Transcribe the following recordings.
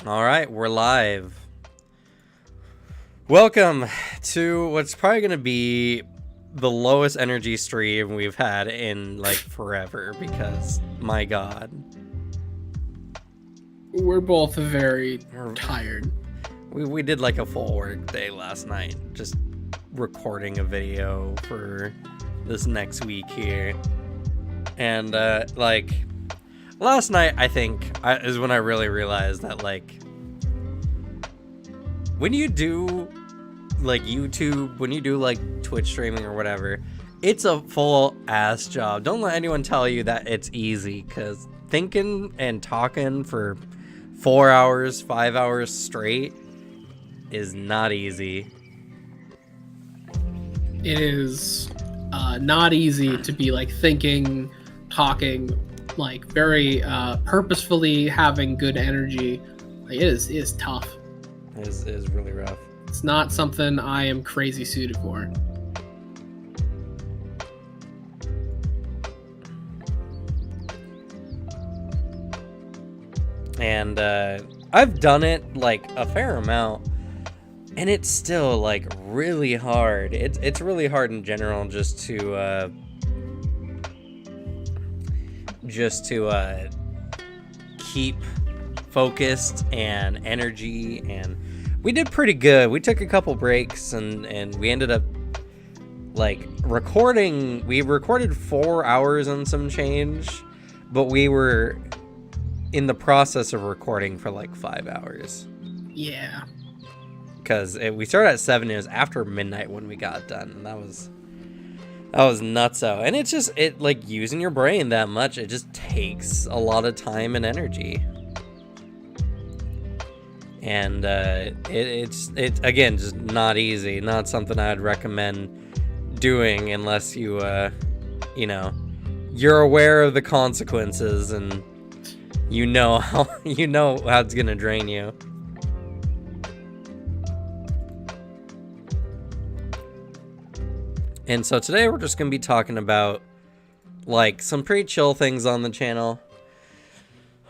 All right, we're live. Welcome to what's probably going to be the lowest energy stream we've had in like forever because my god. We're both very tired. We did like a full work day last night just recording a video for this next week here. And like last night I think is when I really realized that like when you do like YouTube, when you do like Twitch streaming or whatever, it's a full ass job. Don't let anyone tell you that it's easy, because thinking and talking for 4 hours, 5 hours straight is not easy. It is not easy to be like thinking, talking, like very purposefully having good energy. Like, it is tough. It is really rough. It's not something I am crazy suited for. And I've done it like a fair amount, and it's still like really hard. It's really hard in general just to keep focused and energy. And we did pretty good. We took a couple breaks and we ended up like recording. We recorded 4 hours and some change, but we were in the process of recording for like 5 hours. Yeah. Because we started at 7. It was after midnight when we got done, and that was nutso. And it's just like using your brain that much. It just takes a lot of time and energy. And it's again just not easy. Not something I'd recommend doing unless you you're aware of the consequences and you know how it's gonna drain you. And so today we're just gonna be talking about like some pretty chill things on the channel.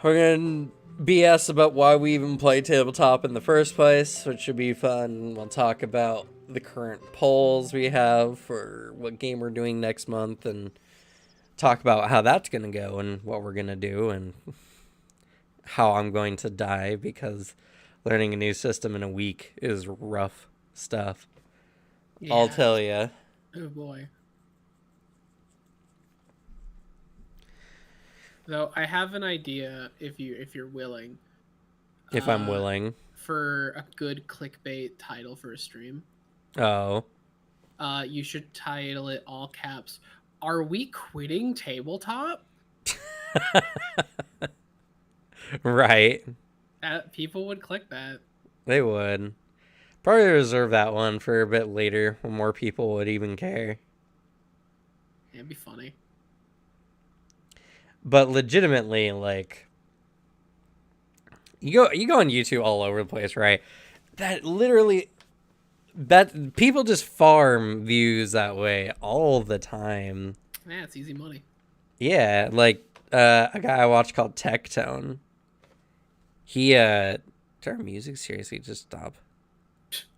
We're gonna BS about why we even play Tabletop in the first place, which should be fun. We'll talk about the current polls we have for what game we're doing next month, and talk about how that's gonna go and what we're gonna do and how I'm going to die because learning a new system in a week is rough stuff. Yeah. I'll tell you. Oh boy. Though I have an idea, if you're willing. If I'm willing. For a good clickbait title for a stream. Oh. You should title it all caps. Are we quitting Tabletop? Right. People would click that. They would. Probably reserve that one for a bit later when more people would even care. It'd be funny. But legitimately, like, you go on YouTube all over the place, right? That people just farm views that way all the time. Yeah, it's easy money. Yeah, like a guy I watched called Tectone. He did our music seriously just stop?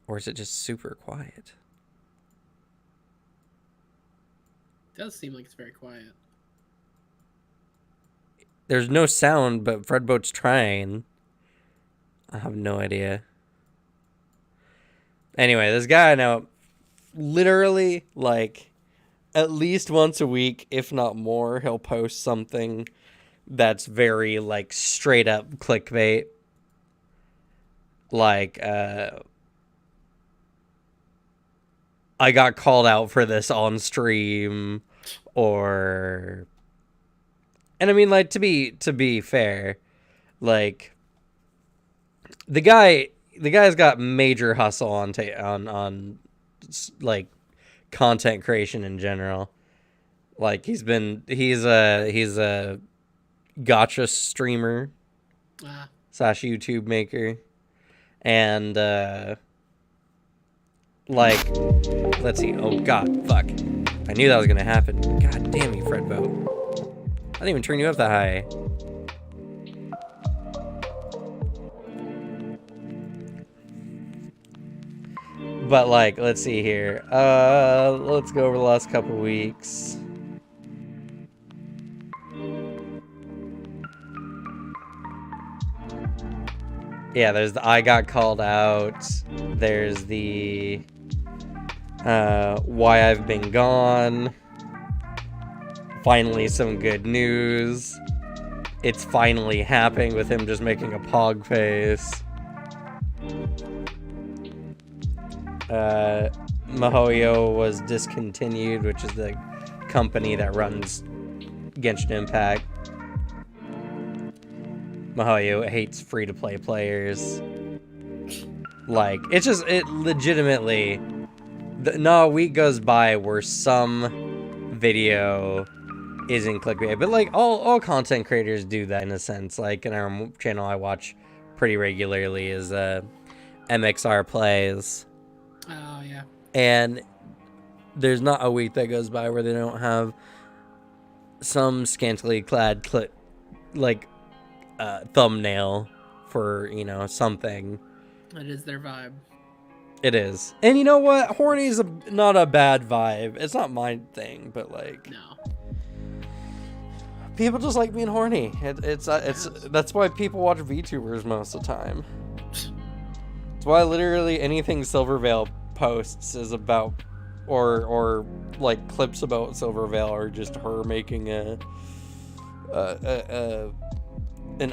Or is it just super quiet? It does seem like it's very quiet. There's no sound, but Fredboat's trying. I have no idea. Anyway, this guy I know, literally, like, at least once a week, if not more, he'll post something that's very, like, straight up clickbait. Like, I got called out for this on stream, or... And I mean, like, to be fair, like, the guy's got major hustle on like content creation in general. Like, he's a gotcha streamer / YouTube maker, and like, let's see. Oh god, fuck! I knew that was gonna happen. God damn you, Fredboat. I didn't even turn you up that high. But like, let's see here. Let's go over the last couple weeks. Yeah, there's the I got called out. There's the why I've been gone. Finally some good news. It's finally happening with him just making a pog face. Mihoyo was discontinued, which is the company that runs Genshin Impact. Mihoyo hates free-to-play players. Like, it's just, it legitimately, not a week goes by where some video isn't clickbait, but like all content creators do that in a sense. Like in our channel I watch pretty regularly is MXR Plays. Oh yeah. And there's not a week that goes by where they don't have some scantily clad clip like thumbnail for, you know, something. It is their vibe. It is. And you know what? Horny is not a bad vibe. It's not my thing, but like, No. people just like being horny. It's that's why people watch VTubers most of the time. It's why literally anything Silvervale posts is about, or like clips about Silvervale are just her making an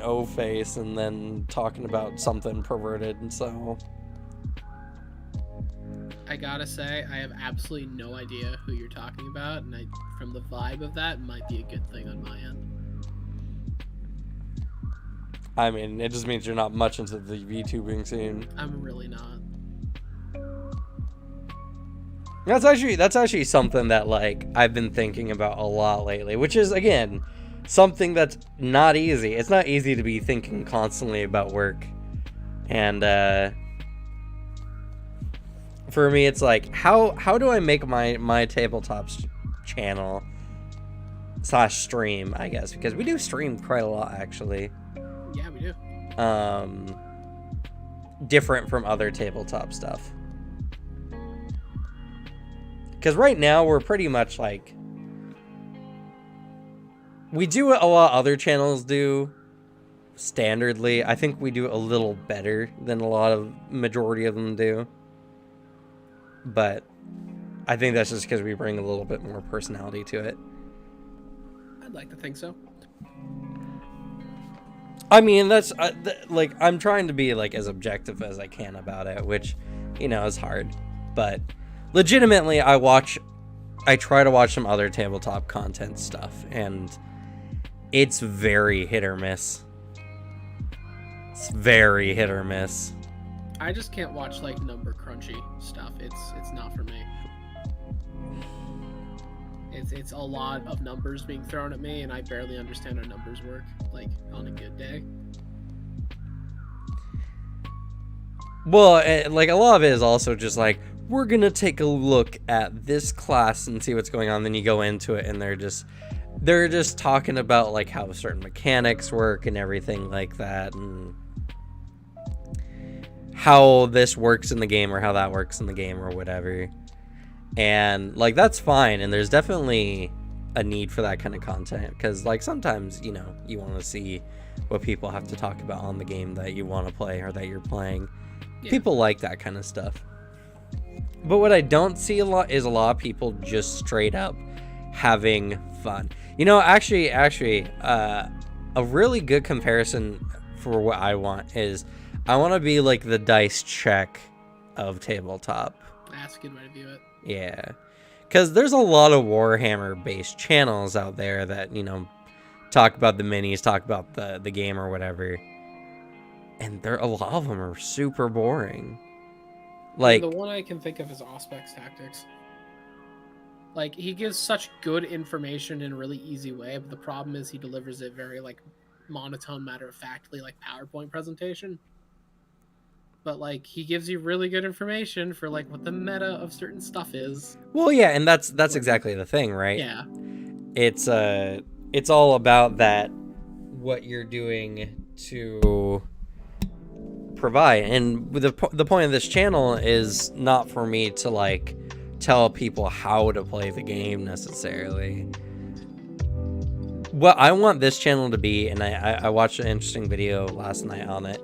O face and then talking about something perverted. And so I gotta say, I have absolutely no idea who you're talking about, and from the vibe of that, might be a good thing on my end. I mean, it just means you're not much into the VTubing scene. I'm really not. That's actually something that like I've been thinking about a lot lately, which is again something that's not easy. It's not easy to be thinking constantly about work, and for me, it's like how do I make my tabletops channel / stream, I guess, because we do stream quite a lot actually. Yeah, we do. Different from other tabletop stuff. Because right now we're pretty much like, we do what a lot of other channels do standardly. I think we do a little better than a lot of majority of them do. But I think that's just because we bring a little bit more personality to it. I'd like to think so. I mean, that's like, I'm trying to be like as objective as I can about it, which, you know, is hard. But legitimately, I try to watch some other tabletop content stuff, and it's very hit or miss. It's very hit or miss. I just can't watch like number crunchy stuff. It's not for me. It's a lot of numbers being thrown at me, and I barely understand how numbers work, like on a good day. Well, like a lot of it is also just like, we're gonna take a look at this class and see what's going on. Then you go into it and they're just talking about like how certain mechanics work and everything like that, and how this works in the game or how that works in the game or whatever. And like, that's fine, and there's definitely a need for that kind of content, because like sometimes, you know, you want to see what people have to talk about on the game that you want to play or that you're playing. Yeah. People like that kind of stuff. But what I don't see a lot is a lot of people just straight up having fun. You know, actually, a really good comparison for what I want is, I want to be like the Dice Check of tabletop. That's a good way to view it. Yeah, because there's a lot of Warhammer-based channels out there that, you know, talk about the minis, talk about the game or whatever, and a lot of them are super boring. Like, the one I can think of is Auspex Tactics. Like, he gives such good information in a really easy way, but the problem is he delivers it very like monotone, matter-of-factly, like PowerPoint presentation. But like, he gives you really good information for like what the meta of certain stuff is. Well, yeah, and that's exactly the thing, right? Yeah. It's all about that, what you're doing to provide. And the point of this channel is not for me to like tell people how to play the game necessarily. What I want this channel to be, and I watched an interesting video last night on it.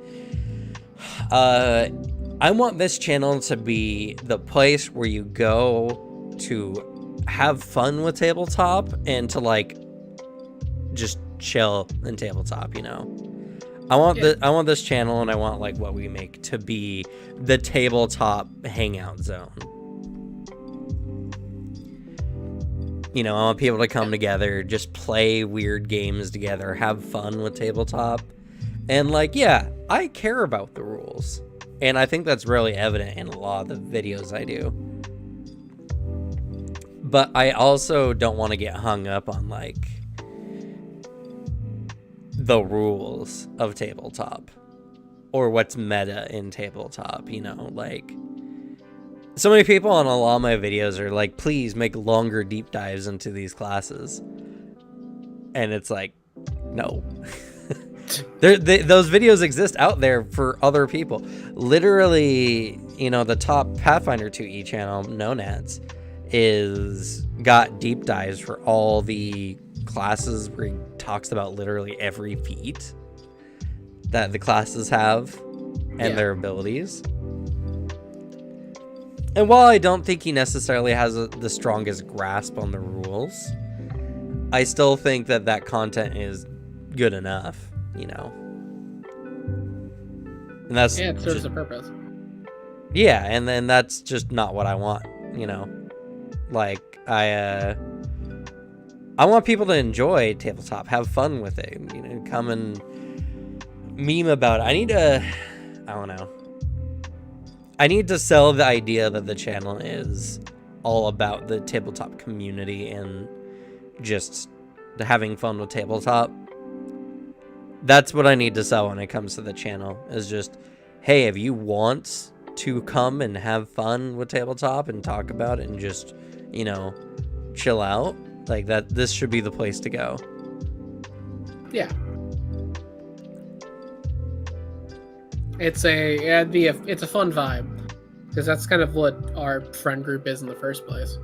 I want this channel to be the place where you go to have fun with tabletop and to like just chill in tabletop, you know. I want this channel, and I want like what we make to be the tabletop hangout zone. You know, I want people to come together, just play weird games together, have fun with tabletop. And like, yeah, I care about the rules. And I think that's really evident in a lot of the videos I do. But I also don't want to get hung up on like the rules of tabletop or what's meta in tabletop, you know, like so many people on a lot of my videos are like, please make longer deep dives into these classes. And it's like, no. Those videos exist out there for other people. Literally, you know, the top Pathfinder 2e channel, Nonads, is got deep dives for all the classes where he talks about literally every feat that the classes have and their abilities. And while I don't think he necessarily has the strongest grasp on the rules, I still think that content is good enough, you know. And that's it serves a purpose. Yeah, and then that's just not what I want, you know. Like I want people to enjoy tabletop, have fun with it, you know, come and meme about it. I don't know. I need to sell the idea that the channel is all about the tabletop community and just having fun with tabletop. That's what I need to sell when it comes to the channel, is just, hey, if you want to come and have fun with tabletop and talk about it and just, you know, chill out, like that, this should be the place to go. Yeah. It's a fun vibe, because that's kind of what our friend group is in the first place.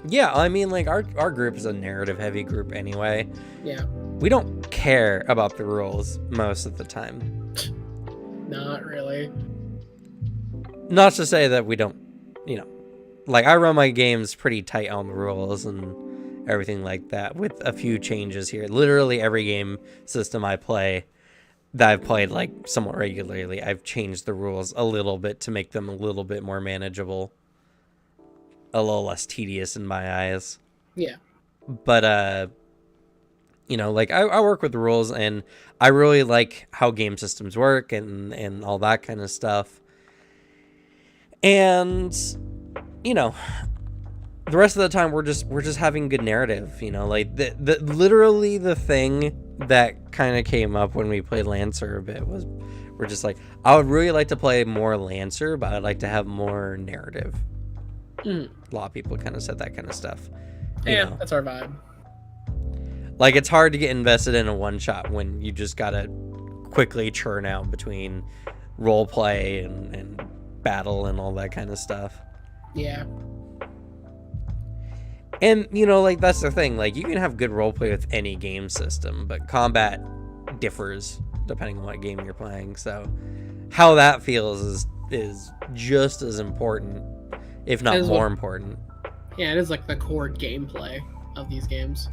Yeah, I mean, like our group is a narrative heavy group anyway. Yeah. We don't care about the rules most of the time. Not really. Not to say that we don't, you know, like I run my games pretty tight on the rules and everything like that, with a few changes here. Literally every game system I play that I've played like somewhat regularly, I've changed the rules a little bit to make them a little bit more manageable, a little less tedious in my eyes. Yeah. But you know, like I work with the rules, and I really like how game systems work and all that kind of stuff. And you know, the rest of the time we're just having good narrative, you know, like the literally the thing that kind of came up when we played Lancer a bit was, we're just like, I would really like to play more Lancer, but I'd like to have more narrative. A lot of people kind of said that kind of stuff. Yeah, know? That's our vibe. Like, it's hard to get invested in a one shot when you just gotta quickly churn out between role play and battle and all that kind of stuff. Yeah. And, you know, like, that's the thing. Like, you can have good roleplay with any game system, but combat differs depending on what game you're playing. So, how that feels is just as important, if not more important. Yeah, it is like the core gameplay of these games.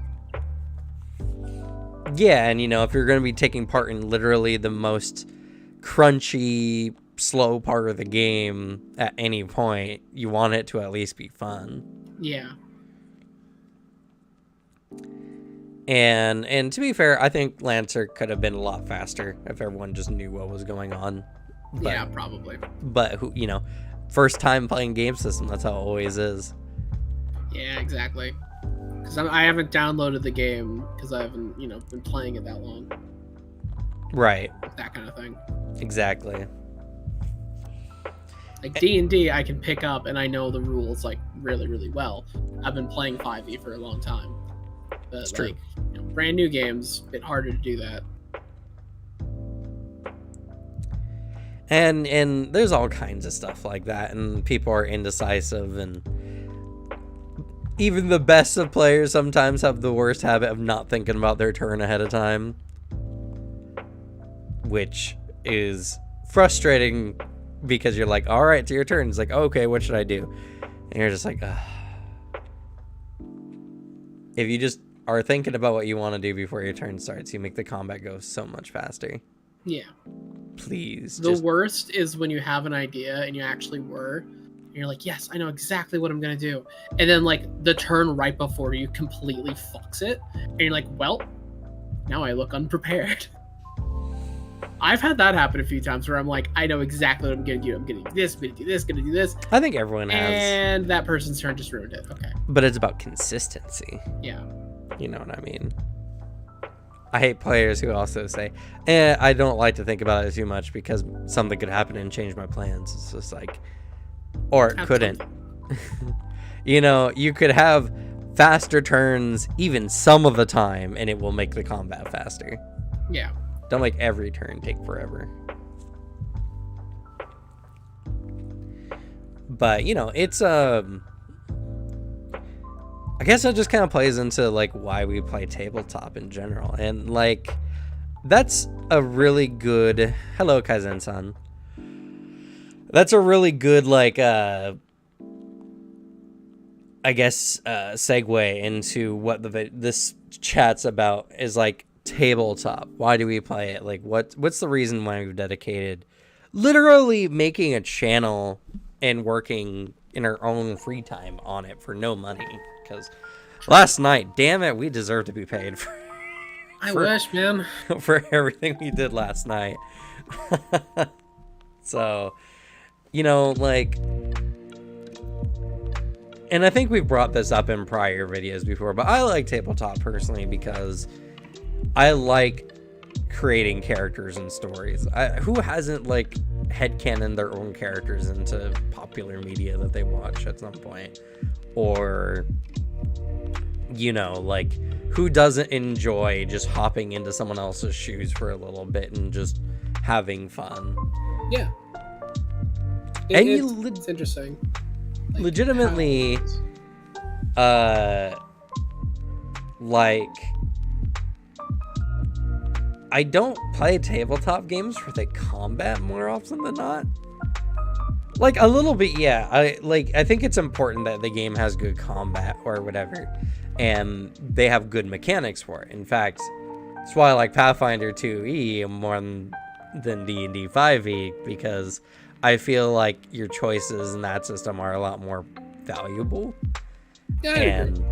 Yeah, and, you know, if you're going to be taking part in literally the most crunchy, slow part of the game at any point, you want it to at least be fun. Yeah. And to be fair, I think Lancer could have been a lot faster if everyone just knew what was going on. But, yeah, probably. But who, you know, first time playing game system, that's how it always is. Yeah, exactly. Because I haven't downloaded the game because I haven't, you know, been playing it that long. Right. That kind of thing. Exactly. Like D&D, I can pick up and I know the rules like really, really well. I've been playing 5e for a long time. But it's like, true. You know, brand new games, a bit harder to do that. And there's all kinds of stuff like that, and people are indecisive, and even the best of players sometimes have the worst habit of not thinking about their turn ahead of time, which is frustrating because you're like, all right, it's your turn. It's like, okay, what should I do? And you're just like, ugh. If you just are thinking about what you want to do before your turn starts, you make the combat go so much faster. Yeah. Please. The worst is when you have an idea and you actually were, and you're like, yes, I know exactly what I'm going to do. And then, like, the turn right before you completely fucks it. And you're like, well, now I look unprepared. I've had that happen a few times where I'm like, I know exactly what I'm going to do. I'm going to do this, I'm going to do this, going to do this. I think everyone has. And that person's turn just ruined it. Okay. But it's about consistency. Yeah. You know what I mean? I hate players who also say, I don't like to think about it too much because something could happen and change my plans. It's just like, or it couldn't. You know, you could have faster turns even some of the time and it will make the combat faster. Yeah. Don't make every turn take forever. But, you know, it's I guess that just kind of plays into like why we play tabletop in general, and like that's a really good Kaizen-san. That's a really good like I guess segue into what this chat's about is like tabletop. Why do we play it? Like what's the reason why we've dedicated literally making a channel and working in our own free time on it for no money? Because last night, damn it, we deserve to be paid for I wish, man. For everything we did last night. So, you know, like, and I think we've brought this up in prior videos before, but I like tabletop personally because I like creating characters and stories. Who hasn't like headcanoned their own characters into popular media that they watch at some point? Or, you know, like, who doesn't enjoy just hopping into someone else's shoes for a little bit and just having fun? Yeah. It's interesting. Like, legitimately, like, I don't play tabletop games for the combat more often than not. Like, a little bit, yeah. I think it's important that the game has good combat or whatever, and they have good mechanics for it. In fact, that's why I like Pathfinder 2e more than D&D 5e, because I feel like your choices in that system are a lot more valuable. Yeah, and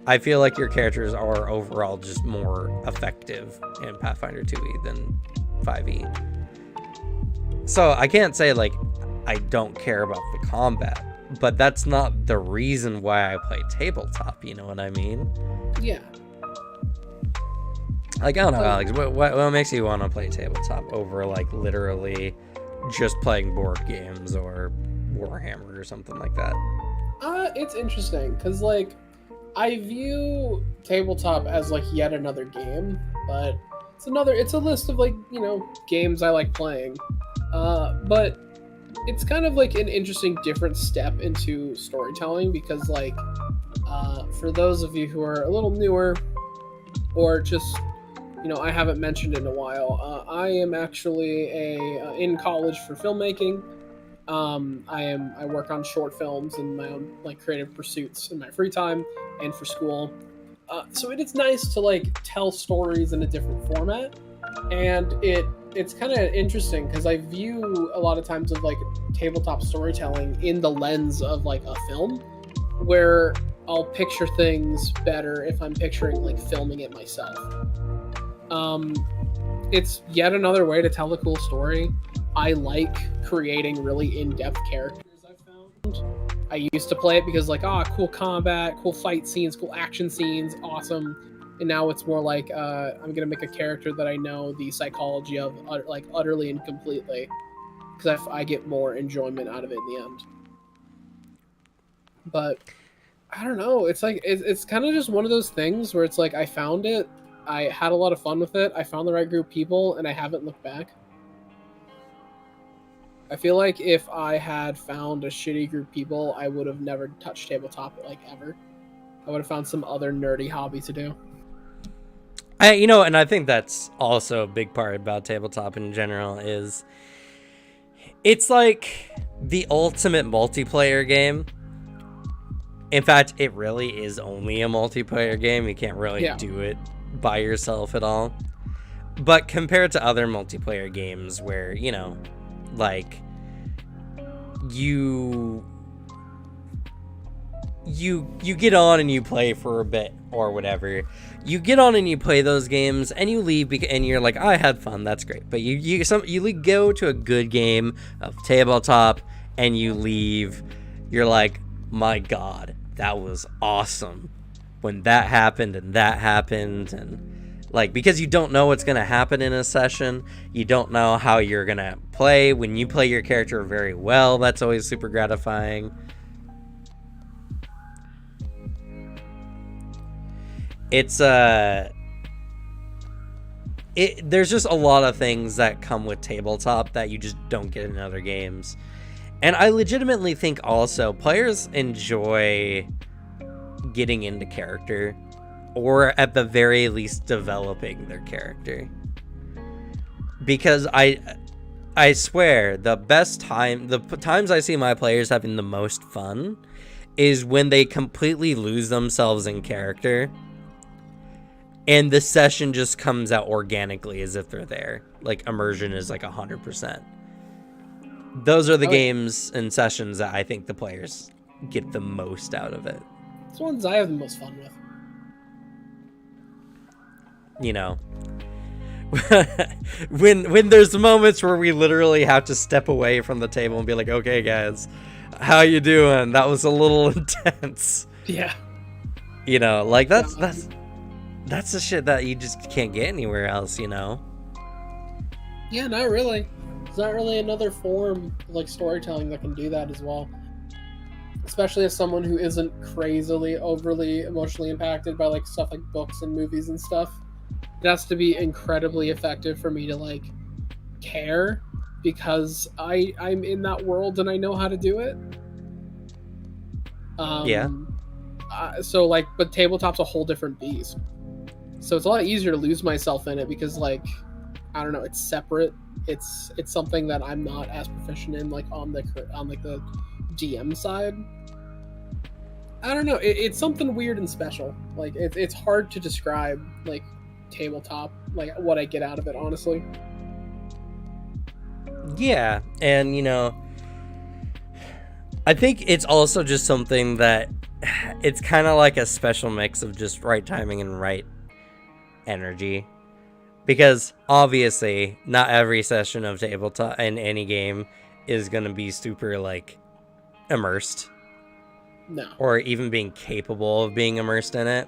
I feel like your characters are overall just more effective in Pathfinder 2e than 5e. So I can't say, like, I don't care about the combat, but that's not the reason why I play tabletop, you know what I mean? Yeah. Like, I don't know, Alex, what makes you want to play tabletop over, like, literally just playing board games or Warhammer or something like that? It's interesting, because, like, I view tabletop as, like, yet another game, but it's a list of, like, you know, games I like playing. But it's kind of like an interesting different step into storytelling because, like, for those of you who are a little newer or just, you know, I haven't mentioned in a while, I am actually in college for filmmaking. I work on short films and my own like creative pursuits in my free time and for school. So it is nice to like tell stories in a different format, and it's kind of interesting because I view a lot of times of like tabletop storytelling in the lens of like a film, where I'll picture things better if I'm picturing like filming it myself. It's yet another way to tell a cool story. I like creating really in-depth characters, I've found. I used to play it because like, cool combat, cool fight scenes, cool action scenes, awesome. And now it's more like, I'm gonna make a character that I know the psychology of like utterly and completely, because I get more enjoyment out of it in the end. But I don't know. It's like it's kind of just one of those things where it's like I found it, I had a lot of fun with it, I found the right group of people, and I haven't looked back. I feel like if I had found a shitty group of people, I would have never touched tabletop like ever. I would have found some other nerdy hobby to do. And I think that's also a big part about tabletop in general is it's like the ultimate multiplayer game. In fact, it really is only a multiplayer game. You can't really do it by yourself at all. But compared to other multiplayer games where, like you get on and you play for a bit or whatever. You get on and you play those games and you leave and you're like, I had fun, that's great. But you go to a good game of tabletop and you leave, you're like, my God, that was awesome. When that happened and like, because you don't know what's going to happen in a session, you don't know how you're going to play. When you play your character very well, that's always super gratifying. It's there's just a lot of things that come with tabletop that you just don't get in other games. And I legitimately think also players enjoy getting into character, or at the very least developing their character. Because I swear the times I see my players having the most fun is when they completely lose themselves in character and the session just comes out organically as if they're there. Like, immersion is like 100%. Those are the games and sessions that I think the players get the most out of it. It's the ones I have the most fun with. When there's moments where we literally have to step away from the table and be like, okay guys, how you doing? That was a little intense. Yeah. Like that's the shit that you just can't get anywhere else, Yeah, not really. There's not really another form of like storytelling that can do that as well. Especially as someone who isn't crazily overly emotionally impacted by like stuff like books and movies and stuff. It has to be incredibly effective for me to like care, because I'm in that world and I know how to do it. So like, but tabletop's a whole different beast. So it's a lot easier to lose myself in it because like, I don't know, it's separate. It's something that I'm not as proficient in like on the GM side. I don't know. It's something weird and special. Like it's hard to describe like tabletop, like what I get out of it, honestly. Yeah, and I think it's also just something that it's kind of like a special mix of just right timing and right energy, because obviously not every session of tabletop in any game is going to be super like immersed. No. Or even being capable of being immersed in it.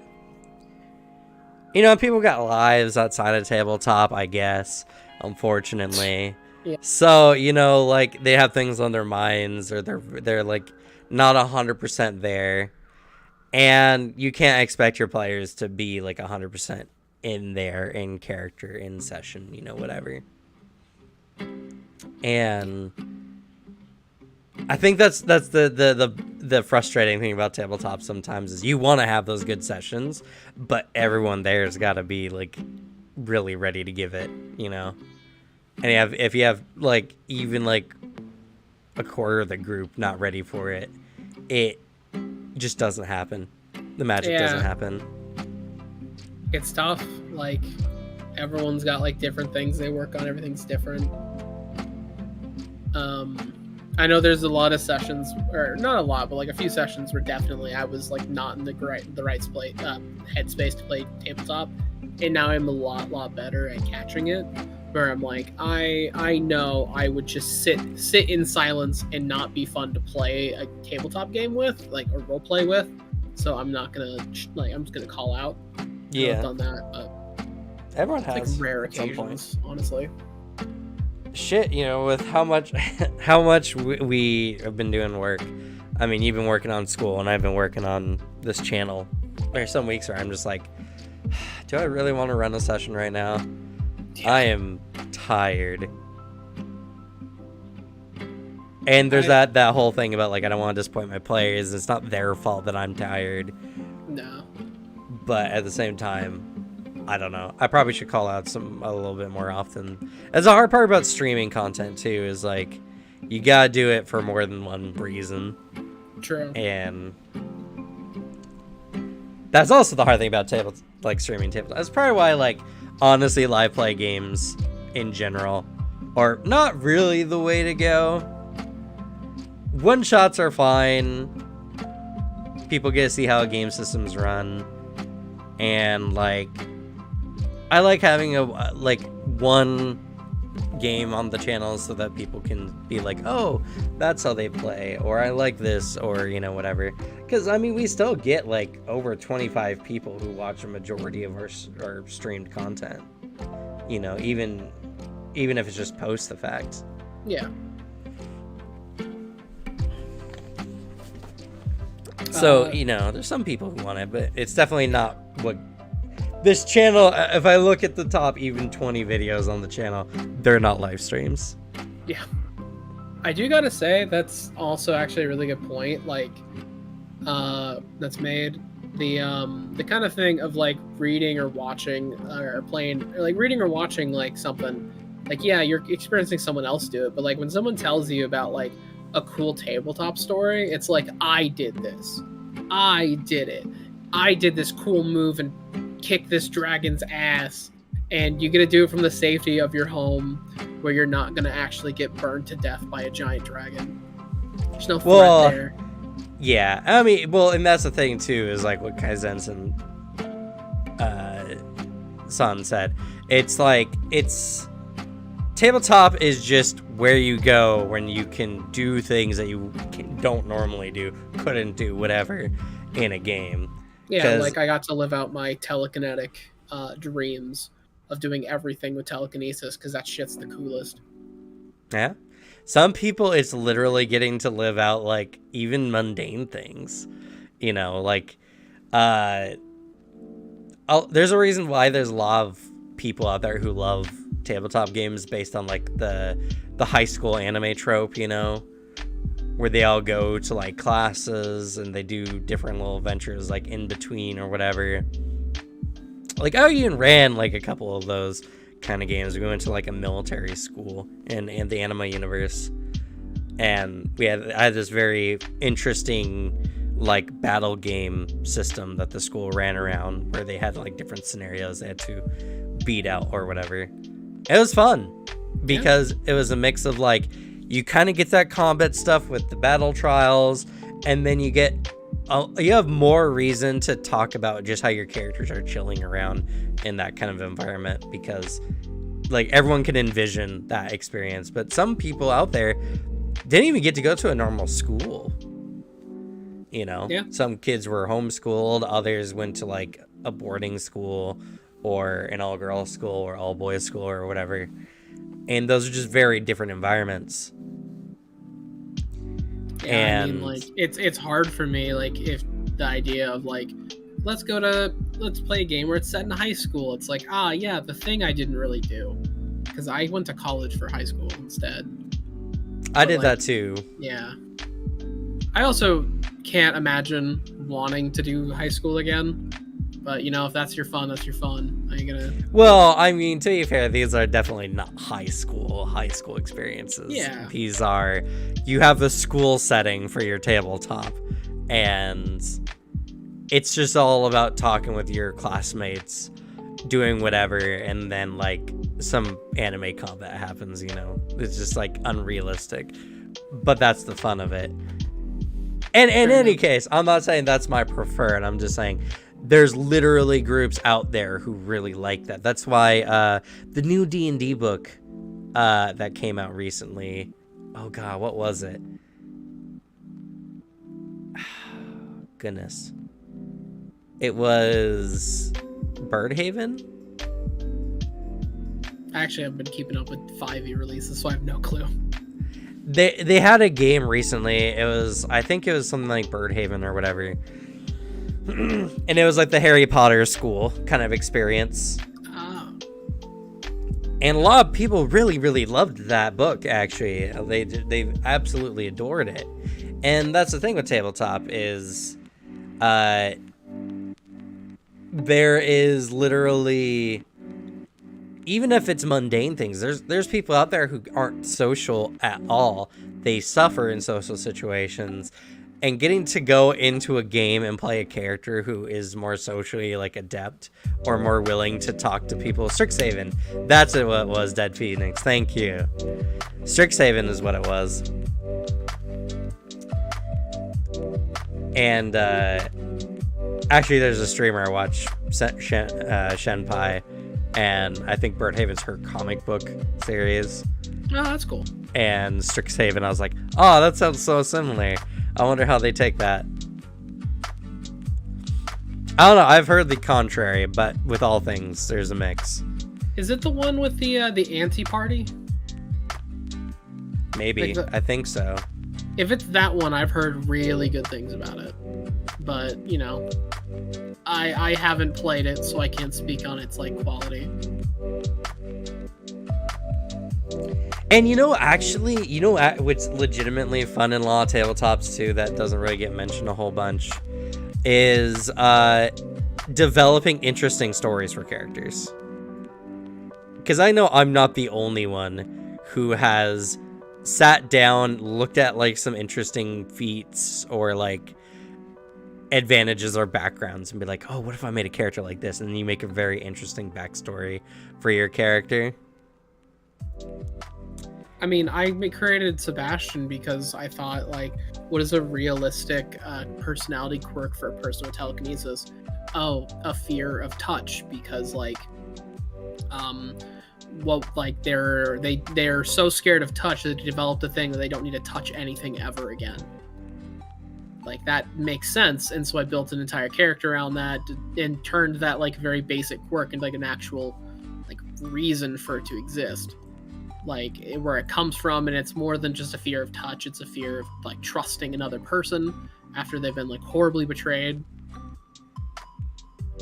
People got lives outside of tabletop, I guess, unfortunately. Yeah. So, like they have things on their minds, or they're like not 100% there. And you can't expect your players to be like 100% in there, in character, in session, whatever. And I think that's the frustrating thing about tabletop sometimes is you want to have those good sessions, but everyone there's got to be like really ready to give it, And if you have like even like a quarter of the group not ready for it, it just doesn't happen. The magic doesn't happen. It's tough. Like everyone's got like different things they work on. Everything's different. I know there's a lot of sessions, or not a lot, but like a few sessions where definitely I was like not in the right headspace to play tabletop, and now I'm a lot better at catching it. Where I'm like, I know I would just sit in silence and not be fun to play a tabletop game with, like or role play with. So I'm not gonna I'm just gonna call out. Yeah, I've done that. But everyone has like rare occasions, honestly. Shit, with how much we have been doing work. I mean, you've been working on school and I've been working on this channel. There's some weeks where I'm just like, do I really want to run a session right now? Yeah. I am tired. And there's that whole thing about, like, I don't want to disappoint my players. It's not their fault that I'm tired. No. But at the same time, I don't know. I probably should call out a little bit more often. That's the hard part about streaming content, too, is, like, you gotta do it for more than one reason. True. And that's also the hard thing about streaming tabletop. That's probably why, like, honestly, live play games in general are not really the way to go. One shots are fine. People get to see how game systems run, and like, I like having one game on the channel so that people can be like, oh, that's how they play, or I like this, or whatever. Because I mean, we still get like over 25 people who watch a majority of our streamed content, even if it's just post the fact. Yeah. So there's some people who want it, but it's definitely not what this channel. If I look at the top even 20 videos on the channel, they're not live streams. Yeah, I do gotta say that's also actually a really good point. Like, that's made the kind of thing of like reading or watching or playing, or like reading or watching like something. Like, yeah, you're experiencing someone else do it, but like when someone tells you about like a cool tabletop story, it's like, I did this, I did it, I did this cool move and kick this dragon's ass, and you get to do it from the safety of your home where you're not going to actually get burned to death by a giant dragon. There's no threat there. Yeah, I mean, and that's the thing too, is like what Kaizen San said. It's like, tabletop is just where you go when you can do things that you don't normally do, couldn't do, whatever, in a game. Yeah, like I got to live out my telekinetic dreams of doing everything with telekinesis, because that shit's the coolest. Yeah. Some people, it's literally getting to live out, like, even mundane things. Like, there's a reason why there's a lot of people out there who love tabletop games based on, like, the high school anime trope, where they all go to like classes and they do different little ventures like in between or whatever. Like, I even ran like a couple of those kind of games. We went to like a military school in the anime universe, and I had this very interesting like battle game system that the school ran around, where they had like different scenarios they had to beat out or whatever. It was fun because it was a mix of like, you kind of get that combat stuff with the battle trials, and then you have more reason to talk about just how your characters are chilling around in that kind of environment, because like everyone can envision that experience. But some people out there didn't even get to go to a normal school. Some kids were homeschooled, others went to like a boarding school or an all-girls school or all-boys school or whatever. And those are just very different environments. Yeah, and I mean, like, it's hard for me, like, if the idea of like, let's play a game where it's set in high school. It's like, yeah, the thing I didn't really do, because I went to college for high school instead. I did that too. Yeah. I also can't imagine wanting to do high school again. But, if that's your fun, that's your fun. Are you gonna... Well, I mean, to be fair, these are definitely not high school experiences. Yeah. These are, you have a school setting for your tabletop, and it's just all about talking with your classmates, doing whatever, and then, like, some anime combat happens, It's just, like, unrealistic. But that's the fun of it. And in any case, I'm not saying that's my preferred. I'm just saying there's literally groups out there who really like that. That's why the new D&D book that came out recently, oh god, what was it? Goodness. It was Birdhaven? Actually, I've been keeping up with 5e releases, so I have no clue. They had a game recently. I think it was something like Birdhaven or whatever. And it was like the Harry Potter school kind of experience. Oh. And a lot of people really, really loved that book, actually. They absolutely adored it. And that's the thing with Tabletop is there is literally, even if it's mundane things, there's people out there who aren't social at all. They suffer in social situations. And getting to go into a game and play a character who is more socially like adept or more willing to talk to people. Strixhaven. That's what it was, Dead Phoenix. Thank you. Strixhaven is what it was. And actually, there's a streamer I watch, Shenpai, and I think Birdhaven's her comic book series. Oh, that's cool. And Strixhaven, I was like, oh, that sounds so similar. I wonder how they take that. I don't know. I've heard the contrary, but with all things, there's a mix. Is it the one with the anti-party? Maybe. Like I think so. If it's that one, I've heard really good things about it. But, you know, I haven't played it, so I can't speak on its, like, quality. And you know, actually, you know what's legitimately fun in a lot of tabletops too that doesn't really get mentioned a whole bunch is developing interesting stories for characters. Because I know I'm not the only one who has sat down, looked at like some interesting feats or like advantages or backgrounds and be like, oh, what if I made a character like this? And then you make a very interesting backstory for your character. I mean, I created Sebastian because I thought, like, what is a realistic personality quirk for a person with telekinesis? Oh, a fear of touch, because, like, they're so scared of touch that they developed a thing that they don't need to touch anything ever again. Like, that makes sense, and so I built an entire character around that and turned that, like, very basic quirk into, like, an actual, like, reason for it to exist. Like, where it comes from, and it's more than just a fear of touch. It's a fear of, like, trusting another person after they've been, like, horribly betrayed.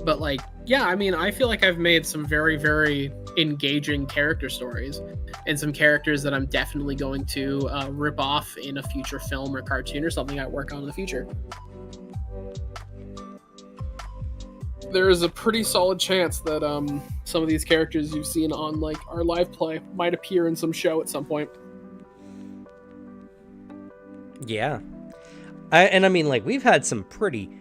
But, like, yeah, I mean, I feel like I've made some very, very engaging character stories, and some characters that I'm definitely going to rip off in a future film or cartoon or something I work on in the future. There is a pretty solid chance that some of these characters you've seen on like our live play might appear in some show at some point. Yeah. I mean, like, we've had some pretty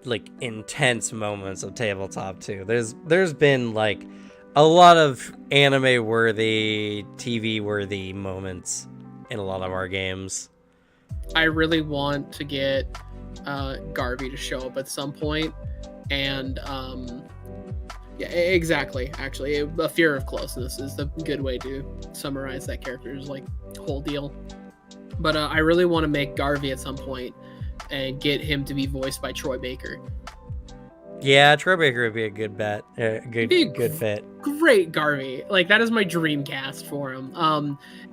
like intense moments of tabletop too. There's been like a lot of anime worthy, TV worthy moments in a lot of our games. I really want to get Garvey to show up at some point. And yeah, exactly. Actually, a fear of closeness is the good way to summarize that character's like whole deal. But I really want to make Garvey at some point and get him to be voiced by Troy Baker. Yeah, Troy Baker would be a good bet. Good fit. Great Garvey. Like, that is my dream cast for him.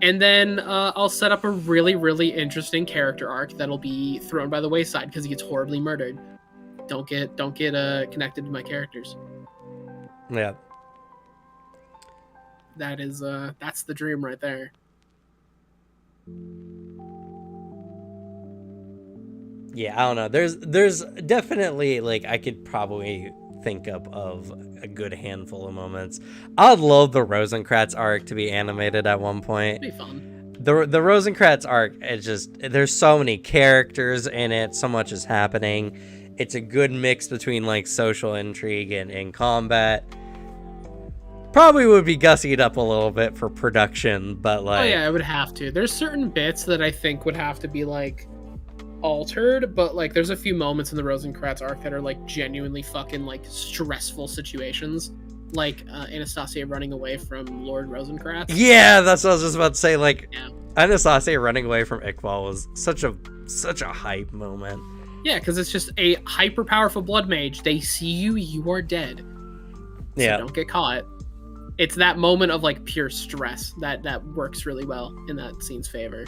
And then I'll set up a really, really interesting character arc that'll be thrown by the wayside because he gets horribly murdered. Don't get connected to my characters. Yeah. That is that's the dream right there. Yeah, I don't know. There's definitely, like, I could probably think up of a good handful of moments. I'd love the Rosencrantz arc to be animated at one point. It'd be fun. The Rosencrantz arc, it's just, there's so many characters in it, so much is happening. It's a good mix between like social intrigue and combat. Probably would be gussied up a little bit for production, but like... Oh yeah, it would have to. There's certain bits that I think would have to be like altered, but like there's a few moments in the Rosencrantz arc that are like genuinely fucking like stressful situations. Like Anastasia running away from Lord Rosencrantz. Yeah, that's what I was just about to say. Like, yeah. Anastasia running away from Iqbal was such a hype moment. Yeah, because it's just a hyper-powerful blood mage. They see you, you are dead. So yeah. Don't get caught. It's that moment of, like, pure stress that works really well in that scene's favor.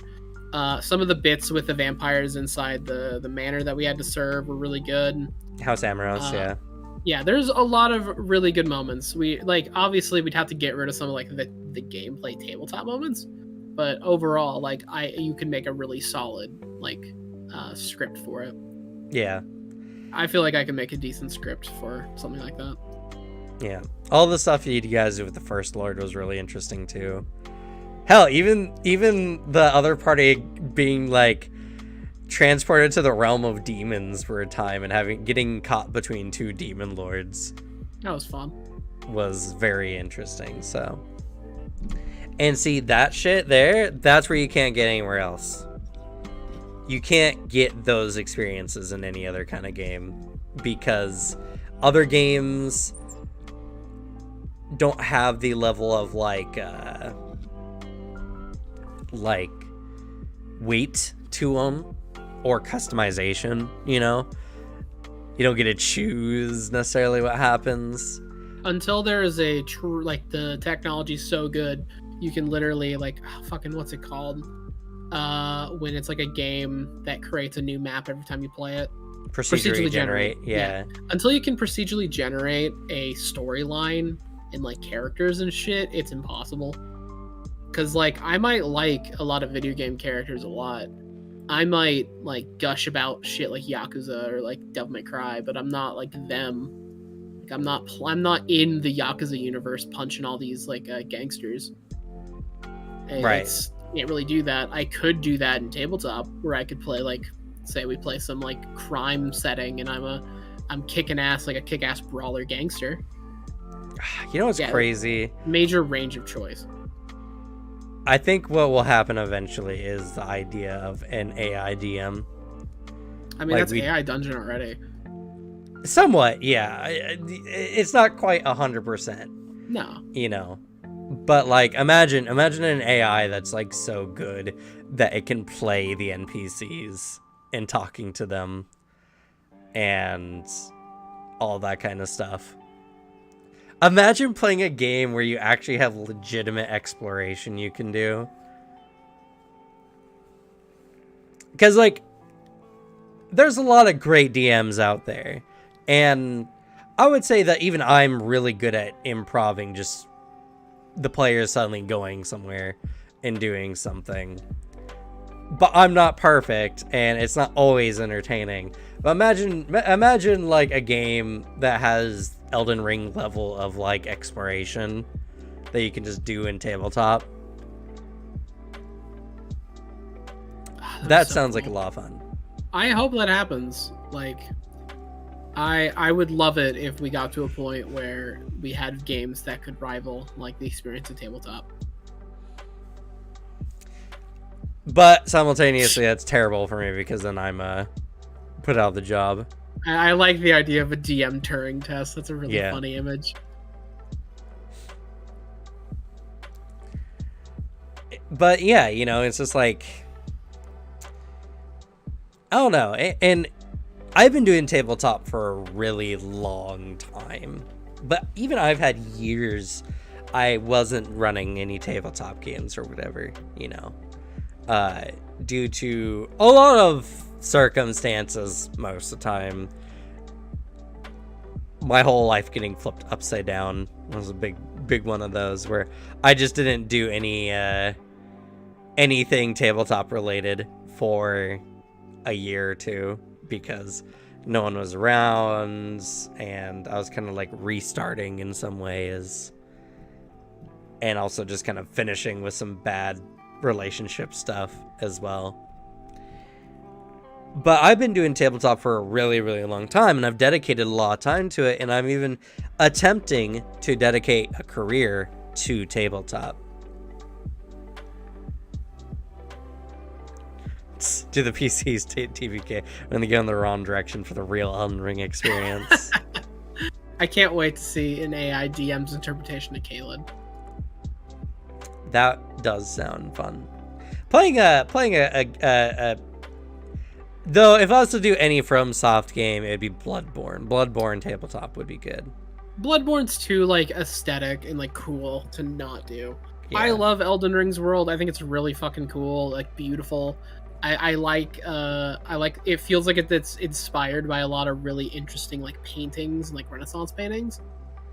Some of the bits with the vampires inside the manor that we had to serve were really good. House Amoros, yeah. Yeah, there's a lot of really good moments. We like obviously we'd have to get rid of some of like the gameplay tabletop moments, but overall, like you can make a really solid like script for it. Yeah. I feel like I can make a decent script for something like that. Yeah. All the stuff you guys did with the First Lord was really interesting too. Hell, even the other party being like transported to the realm of demons for a time and getting caught between two demon lords. That was fun. Was very interesting. So, and see that shit there, that's where you can't get anywhere else. You can't get those experiences in any other kind of game because other games don't have the level of like weight to them or customization, you know? You don't get to choose necessarily what happens. Until there is a true, like, the technology's so good, you can literally, like, fucking, what's it called? When it's like a game that creates a new map every time you play it. Procedurally generate, yeah. Until you can procedurally generate a storyline and, like, characters and shit, it's impossible. Because, like, I might like a lot of video game characters a lot. I might, like, gush about shit like Yakuza or, like, Devil May Cry, but I'm not, like, them. Like, I'm not in the Yakuza universe punching all these, like, gangsters. Right. Can't really do that. I could do that in tabletop, where I could play, like, say we play some, like, crime setting, and I'm kicking ass, like a kick-ass brawler gangster. You know what's crazy? Major range of choice. I think what will happen eventually is the idea of an AI DM. I mean, like that's AI dungeon already. Somewhat, yeah. It's not quite 100%. No. You know, but like imagine an AI that's like so good that it can play the NPCs and talking to them and all that kind of stuff. Imagine playing a game where you actually have legitimate exploration you can do. Because, like, there's a lot of great DMs out there. And I would say that even I'm really good at improving just the players suddenly going somewhere and doing something. But I'm not perfect, and it's not always entertaining. But imagine like a game that has Elden Ring level of like exploration that you can just do in tabletop. That sounds like a lot of fun. I hope that happens. Like, I would love it if we got to a point where we had games that could rival like the experience of tabletop. But simultaneously, that's terrible for me because then I'm put out of the job. I like the idea of a DM Turing test. That's a really funny image. But yeah, you know, it's just like, I don't know. And I've been doing tabletop for a really long time. But even I've had years I wasn't running any tabletop games or whatever, you know. Due to a lot of circumstances most of the time. My whole life getting flipped upside down was a big one of those where I just didn't do anything tabletop related for a year or two because no one was around and I was kind of like restarting in some ways and also just kind of finishing with some bad relationship stuff as well. But I've been doing tabletop for a really, really long time, and I've dedicated a lot of time to it, and I'm even attempting to dedicate a career to tabletop. To the PC's TVK, I'm going to go in the wrong direction for the real Elden Ring experience. I can't wait to see an AI DM's interpretation of Caelid. That does sound fun. Playing a though, if I was to do any FromSoft game, it'd be Bloodborne. Bloodborne tabletop would be good. Bloodborne's too like aesthetic and like cool to not do. Yeah. I love Elden Ring's world. I think it's really fucking cool, like beautiful. I like it feels like it's inspired by a lot of really interesting like paintings, like Renaissance paintings.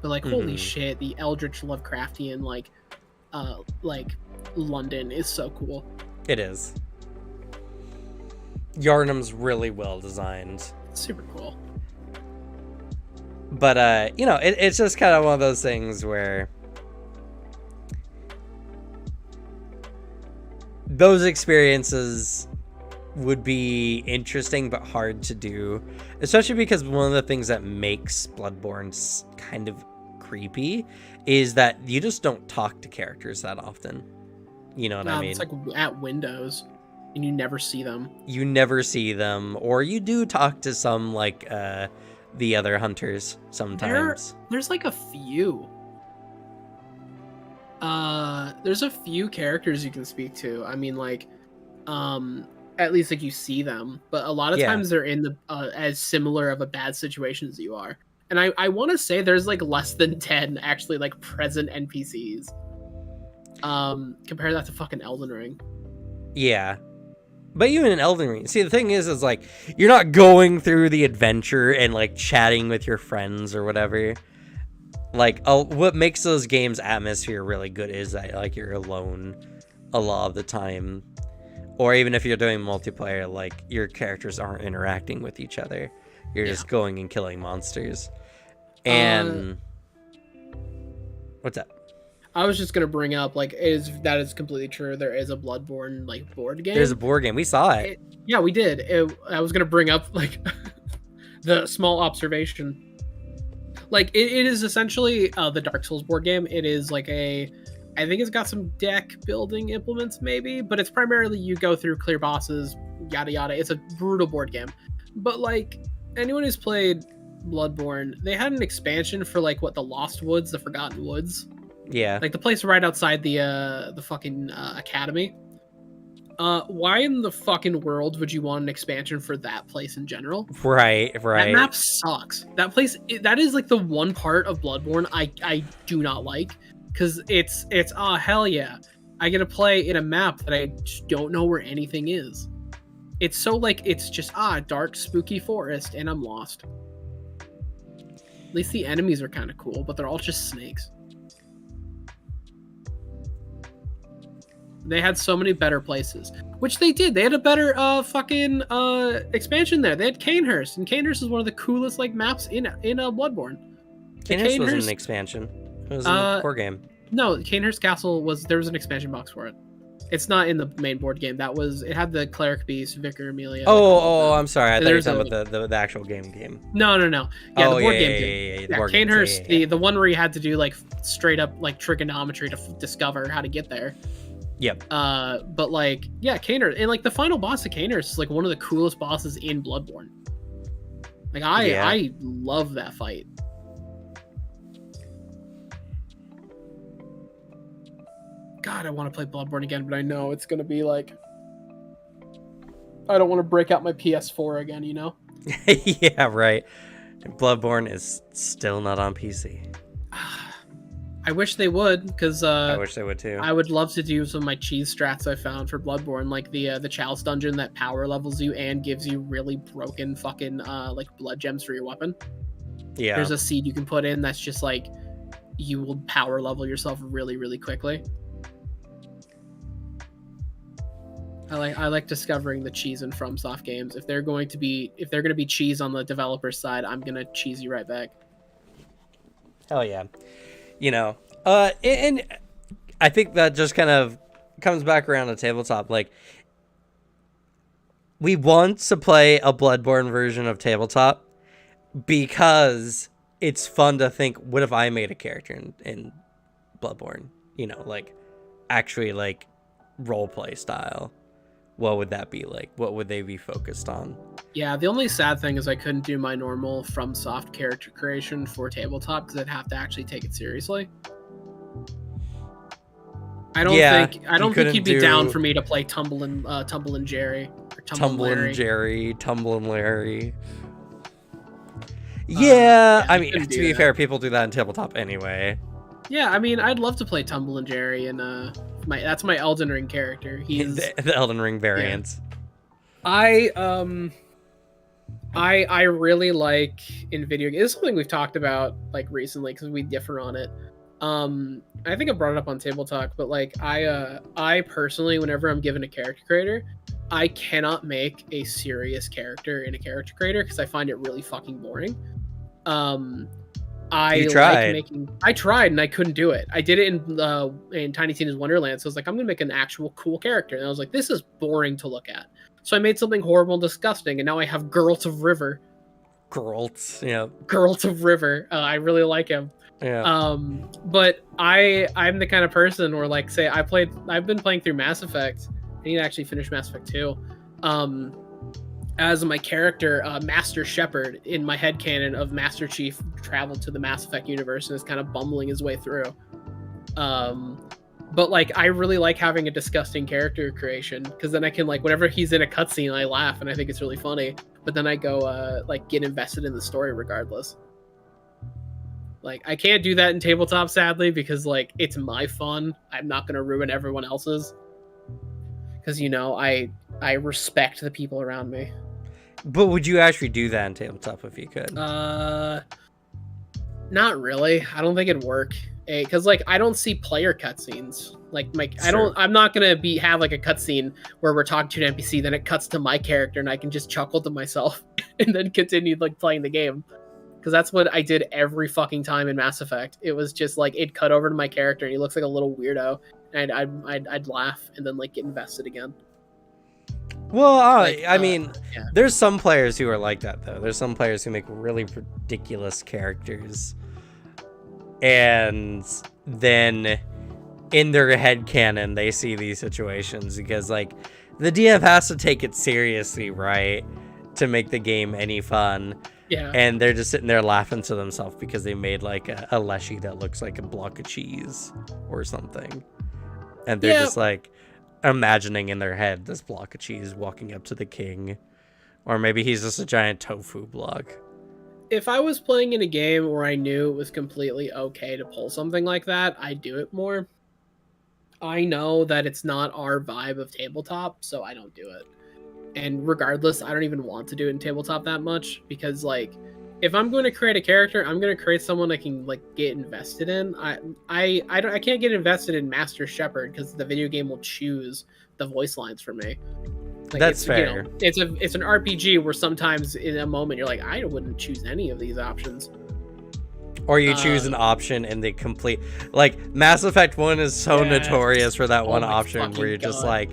But like holy shit, the Eldritch Lovecraftian like London is so cool. It is. Yharnam's really well designed. Super cool. But it's just kind of one of those things where those experiences would be interesting but hard to do, especially because one of the things that makes Bloodborne kind of creepy is that you just don't talk to characters that often. You know what I mean? It's like at windows and you never see them. You never see them, or you do talk to some like the other hunters sometimes. There's like a few. There's a few characters you can speak to. I mean, like, at least like you see them, but a lot of times they're in the as similar of a bad situation as you are. And I want to say there's like less than 10 actually like present NPCs. Compare that to fucking Elden Ring. Yeah. But even in Elden Ring, see, the thing is like, you're not going through the adventure and like chatting with your friends or whatever. Like, what makes those games' atmosphere really good is that like you're alone a lot of the time. Or even if you're doing multiplayer, like your characters aren't interacting with each other. You're just going and killing monsters. And what's that? I was just gonna bring up like that is completely true. There is a Bloodborne like board game. There's a board game. We saw it. Yeah, we did. I was gonna bring up like the small observation. Like it is essentially the Dark Souls board game. It is like I think it's got some deck building implements maybe, but it's primarily you go through clear bosses, yada yada. It's a brutal board game. But like anyone who's played Bloodborne, they had an expansion for like the Lost Woods, the Forgotten Woods. Yeah. Like the place right outside the fucking academy. Why in the fucking world would you want an expansion for that place in general? Right. That map sucks. That place, that is like the one part of Bloodborne I do not like. Because it's hell yeah. I get to play in a map that I just don't know where anything is. It's so like, it's just, dark, spooky forest, and I'm lost. At least the enemies are kind of cool, but they're all just snakes. They had so many better places, which they did. They had a better expansion there. They had Canehurst, and Canehurst is one of the coolest like maps in Bloodborne. Canehurst wasn't an expansion. It was a core game. No, Canehurst Castle there was an expansion box for it. It's not in the main board game. It had the cleric beast, Vicar Amelia. I'm sorry. I thought you were talking about the actual game. No. Yeah, the board game. Yeah, Canehurst, the one where you had to do like straight up like trigonometry to discover how to get there. Yep. But like, yeah, Canehurst, and like the final boss of Canehurst is like one of the coolest bosses in Bloodborne. Like I love that fight. God, I want to play Bloodborne again, but I know it's gonna be like, I don't want to break out my PS4 again, you know? Yeah, right. Bloodborne is still not on PC. I wish they would, because I wish they would too. I would love to do some of my cheese strats I found for Bloodborne, like the Chalice dungeon that power levels you and gives you really broken fucking like blood gems for your weapon. Yeah. There's a seed you can put in that's just like you will power level yourself really, really quickly. I like discovering the cheese in FromSoft games. If they're going to be cheese on the developer side, I'm gonna cheese you right back. Hell yeah. You know, and I think that just kind of comes back around to Tabletop. Like, we want to play a Bloodborne version of Tabletop because it's fun to think, what if I made a character in Bloodborne? You know, like, actually, like, roleplay style. What would that be like? What would they be focused on? Yeah, the only sad thing is I couldn't do my normal FromSoft character creation for Tabletop because I'd have to actually take it seriously. I don't think he'd be down for me to play Tumblin' Jerry or Tumblin' Larry. Yeah, I mean, to be fair, people do that in Tabletop anyway. Yeah, I mean, I'd love to play Tumblin' Jerry, and that's my Elden Ring character. He's the Elden Ring variant. I really like in video games. This is something we've talked about like recently because we differ on it. I think I brought it up on Table Talk, but like I personally, whenever I'm given a character creator, I cannot make a serious character in a character creator because I find it really fucking boring. I You tried. like making. I tried and I couldn't do it. I did it in Tiny Tina's Wonderland. So I was like, I'm gonna make an actual cool character, and I was like, this is boring to look at. So I made something horrible and disgusting, and now I have Geralt of River. Geralt, yeah. Geralt of River. I really like him. Yeah. But I'm the kind of person where like say I've been playing through Mass Effect. I need to actually finish Mass Effect 2. As my character, Master Shepard, in my headcanon of Master Chief traveled to the Mass Effect universe and is kind of bumbling his way through. But like I really like having a disgusting character creation because then I can like whenever he's in a cutscene I laugh and I think it's really funny. But then I go like get invested in the story regardless. Like I can't do that in Tabletop sadly because like it's my fun. I'm not gonna ruin everyone else's. Because you know I respect the people around me. But would you actually do that in Tabletop if you could? Not really. I don't think it'd work. Because like I don't see player cutscenes. Like I'm not gonna have like a cutscene where we're talking to an NPC, then it cuts to my character and I can just chuckle to myself and then continue like playing the game. Because that's what I did every fucking time in Mass Effect. It was just like it'd cut over to my character and he looks like a little weirdo, and I'd laugh and then like get invested again. Well, I mean, yeah. There's some players who are like that though. There's some players who make really ridiculous characters, and then in their headcanon they see these situations because like the DM has to take it seriously, right, to make the game any fun. Yeah. And they're just sitting there laughing to themselves because they made like a Leshy that looks like a block of cheese or something. And they're just like imagining in their head this block of cheese walking up to the king. Or maybe he's just a giant tofu block. If I was playing in a game where I knew it was completely okay to pull something like that, I'd do it more. I know that it's not our vibe of Tabletop, so I don't do it. And regardless, I don't even want to do it in Tabletop that much because, like, if I'm going to create a character, I'm going to create someone I can like get invested in. I can't get invested in Master Shepard because the video game will choose the voice lines for me. Like, that's fair. You know, it's an RPG where sometimes in a moment you're like, I wouldn't choose any of these options. Or you choose an option and they complete, like Mass Effect 1 is so notorious for that one option where you're just like,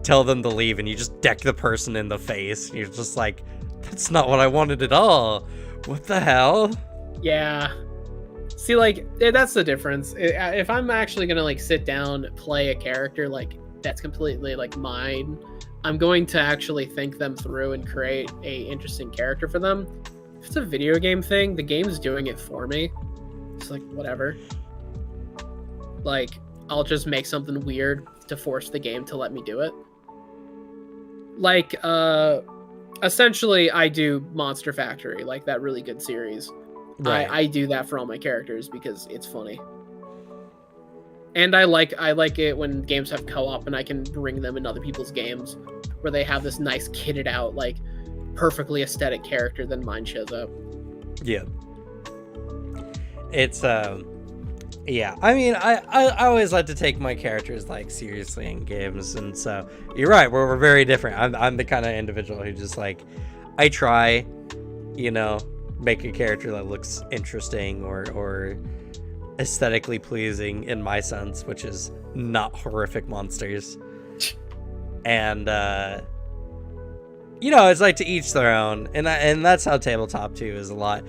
tell them to leave and you just deck the person in the face and you're just like, that's not what I wanted at all. What the hell? Yeah. See, like, that's the difference. If I'm actually gonna like sit down, play a character like that's completely like mine, I'm going to actually think them through and create a interesting character for them. If it's a video game thing, the game's doing it for me. It's like whatever. Like, I'll just make something weird to force the game to let me do it. Like, essentially, I do Monster Factory, like that really good series. Right. I do that for all my characters because it's funny. And I like it when games have co-op and I can bring them in other people's games where they have this nice kitted out, like, perfectly aesthetic character, then mine shows up. Yeah. It's, yeah, I mean, I always like to take my characters like seriously in games, and so you're right, we're very different. I'm the kind of individual who just like, I try, you know, make a character that looks interesting or aesthetically pleasing in my sense, which is not horrific monsters. And you know, it's like to each their own, and that's how Tabletop 2 is a lot.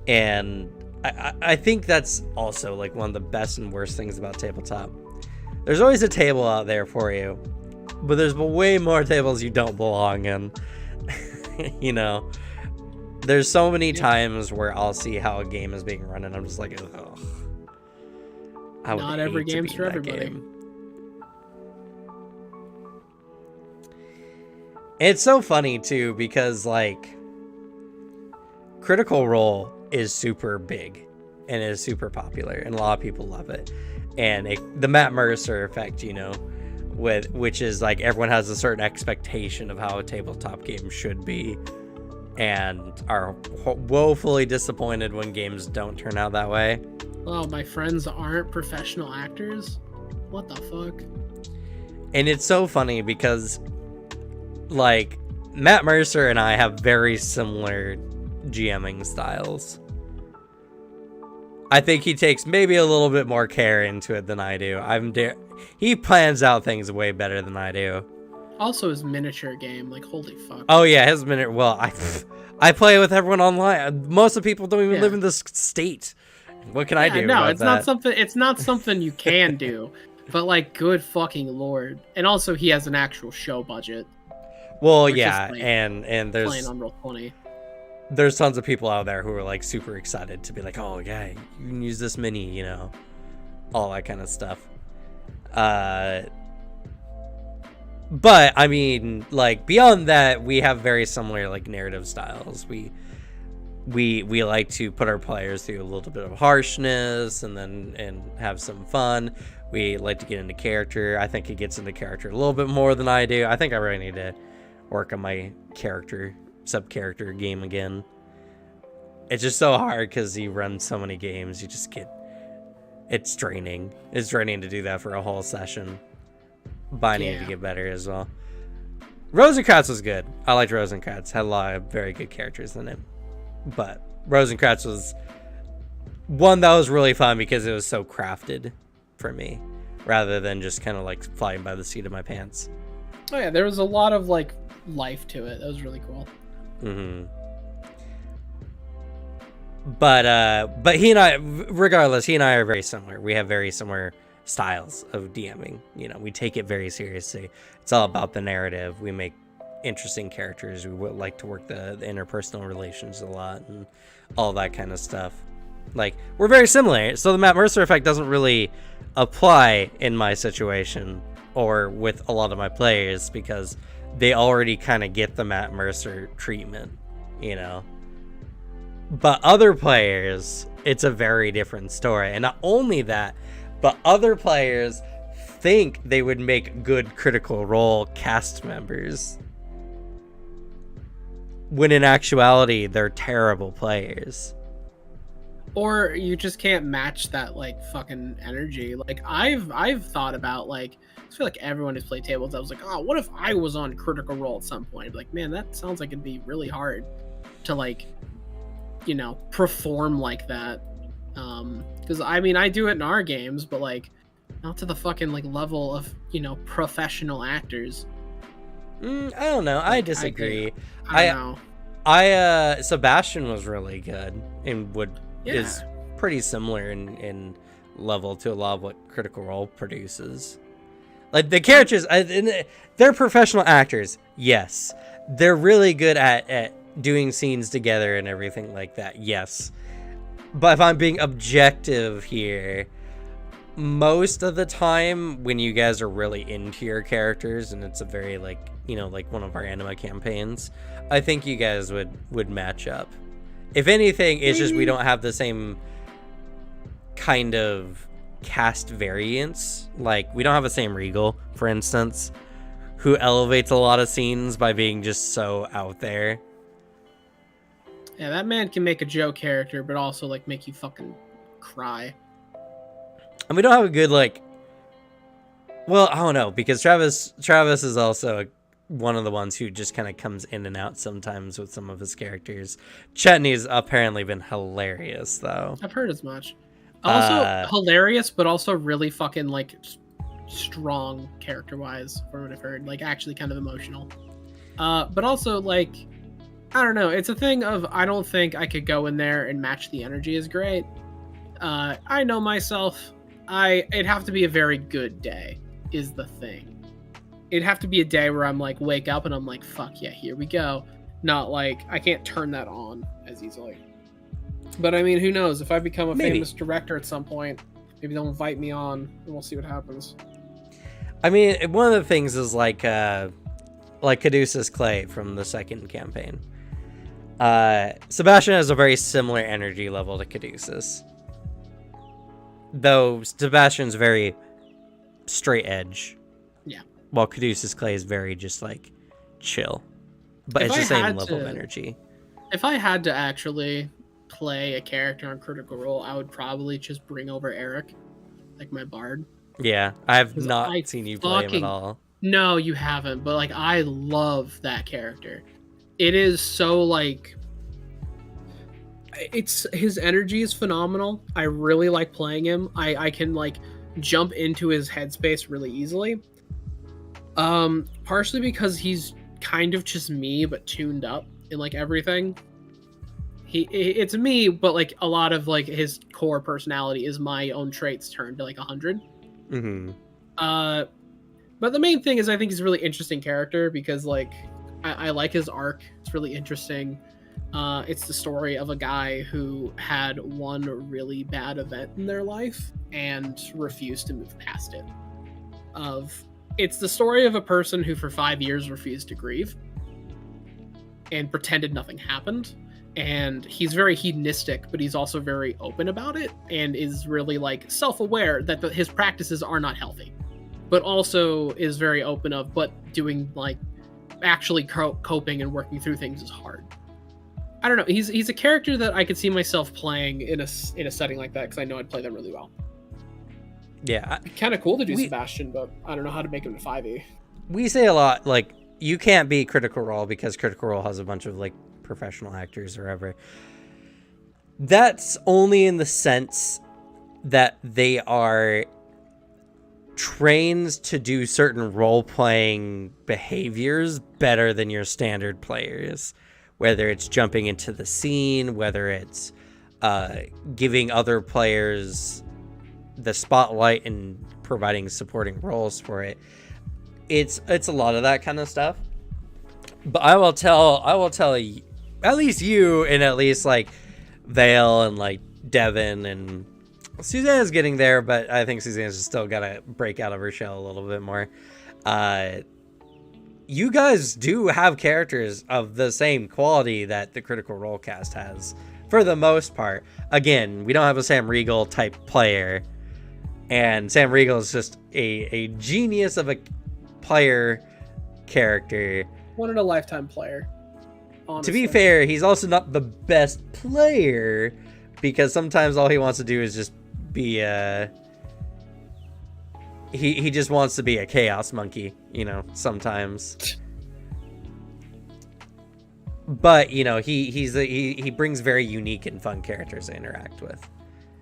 And I think that's also like one of the best and worst things about Tabletop. There's always a table out there for you, but there's way more tables you don't belong in. You know, there's so many times where I'll see how a game is being run and I'm just like, ugh. Not every game's for everybody. It's so funny too because like Critical Role is super big and is super popular and a lot of people love it, and the Matt Mercer effect, you know, which is like everyone has a certain expectation of how a tabletop game should be, and are woefully disappointed when games don't turn out that way. Oh, my friends aren't professional actors? What the fuck? And it's so funny because, like, Matt Mercer and I have very similar GMing styles. I think he takes maybe a little bit more care into it than I do. He plans out things way better than I do. Also, his miniature game, like, holy fuck. Oh yeah, his miniature. Well, I play with everyone online. Most of the people don't even live in this state. What can I do? No, about it's that? not something. It's not something you can do. But like, good fucking lord! And also, he has an actual show budget. Well, yeah, like, and there's playing on Roll20. There's tons of people out there who are like super excited to be like, oh yeah, you can use this mini, you know, all that kind of stuff. But I mean, like, beyond that, we have very similar like narrative styles. We like to put our players through a little bit of harshness and have some fun. We like to get into character. I think he gets into character a little bit more than I do. I think I really need to work on my sub-character game again. It's just so hard because he runs so many games. You just get... It's draining. It's draining to do that for a whole session. But I need to get better as well. Rosencrantz was good. I liked Rosencrantz. Had a lot of very good characters in it. But Rosencrantz was one that was really fun because it was so crafted for me, rather than just kind of like flying by the seat of my pants. Oh yeah, there was a lot of like life to it. That was really cool. Mm-hmm. But he and I, regardless, he and I are very similar. We have very similar styles of DMing. You know, we take it very seriously. It's all about the narrative. We make interesting characters. We would like to work the interpersonal relations a lot and all that kind of stuff. Like, we're very similar. So the Matt Mercer effect doesn't really apply in my situation or with a lot of my players because they already kind of get the Matt Mercer treatment, you know. But other players, it's a very different story. And not only that, but other players think they would make good Critical Role cast members, when in actuality they're terrible players. Or you just can't match that like fucking energy. Like I've thought about like, I feel like everyone who's played tables, I was like, oh, what if I was on Critical Role at some point? Like, man, that sounds like it'd be really hard to like, you know, perform like that. Because I mean, I do it in our games, but like, not to the fucking like level of, you know, professional actors. I don't know. I disagree. I don't know. Sebastian was really good and is pretty similar in level to a lot of what Critical Role produces. Like, the characters, they're professional actors, yes. They're really good at doing scenes together and everything like that, yes. But if I'm being objective here, most of the time when you guys are really into your characters and it's a very like, you know, like one of our anime campaigns, I think you guys would match up. If anything, it's just we don't have the same kind of cast variance. Like, we don't have the same Regal, for instance, who elevates a lot of scenes by being just so out there. Yeah, that man can make a joke character, but also like make you fucking cry. And we don't have a good like. Well, I don't know, because Travis is also one of the ones who just kind of comes in and out sometimes with some of his characters. Chetney's apparently been hilarious, though. I've heard as much. Also hilarious, but also really fucking like strong character-wise, from what I've heard. Like, actually kind of emotional. But also like, I don't know. It's a thing of I don't think I could go in there and match the energy as great. I know myself. It'd have to be a very good day, is the thing. It'd have to be a day where I'm like, wake up and I'm like, fuck yeah, here we go. Not like, I can't turn that on as easily. But I mean, who knows? If I become a famous director at some point, maybe they'll invite me on and we'll see what happens. I mean, one of the things is like Caduceus Clay from the second campaign. Sebastian has a very similar energy level to Caduceus. Though Sebastian's very straight edge. Yeah. while Caduceus Clay is very just like chill, but If it's I the same had level of to, energy. if I had to actually play a character on Critical Role, I would probably just bring over Eric, like my bard, Yeah, I have because not I seen you play him at fucking all. no, you haven't, but like I love that character. It is so like it's his energy is phenomenal. I really like playing him. I can like jump into his headspace really easily. Partially because he's kind of just me but tuned up in like everything. It's me, but like a lot of like his core personality is my own traits turned to like 100. Mm-hmm. Uh but the main thing is I think he's a really interesting character because like I like his arc. It's really interesting. It's the story of a guy who had one really bad event in their life and refused to move past it. Of It's the story of a person who for 5 years refused to grieve and pretended nothing happened. And he's very hedonistic, but he's also very open about it and is really like self-aware that his practices are not healthy, but also is very open of but doing like actually coping and working through things is hard. I don't know. He's a character that I could see myself playing in a setting like that because I know I'd play them really well. Yeah, Kind of cool to do Sebastian, but I don't know how to make him to 5e. we say a lot like you can't beat Critical Role because Critical Role has a bunch of like professional actors or whatever. That's only in the sense that they are trained to do certain role-playing behaviors better than your standard players, whether it's jumping into the scene, whether it's giving other players the spotlight and providing supporting roles for it. It's a lot of that kind of stuff. But I will tell you, at least you and at least like Vale and like Devin and Suzanne's getting there, but I think Suzanne's still got to break out of her shell a little bit more. You guys do have characters of the same quality that the Critical Role cast has, for the most part. Again, we don't have a Sam Riegel type player, and Sam Riegel is just a genius of a player character. One in a lifetime player. Honestly. To be fair, he's also not the best player because sometimes all he wants to do is just be he just wants to be a chaos monkey, you know, sometimes. But, you know, he brings very unique and fun characters to interact with.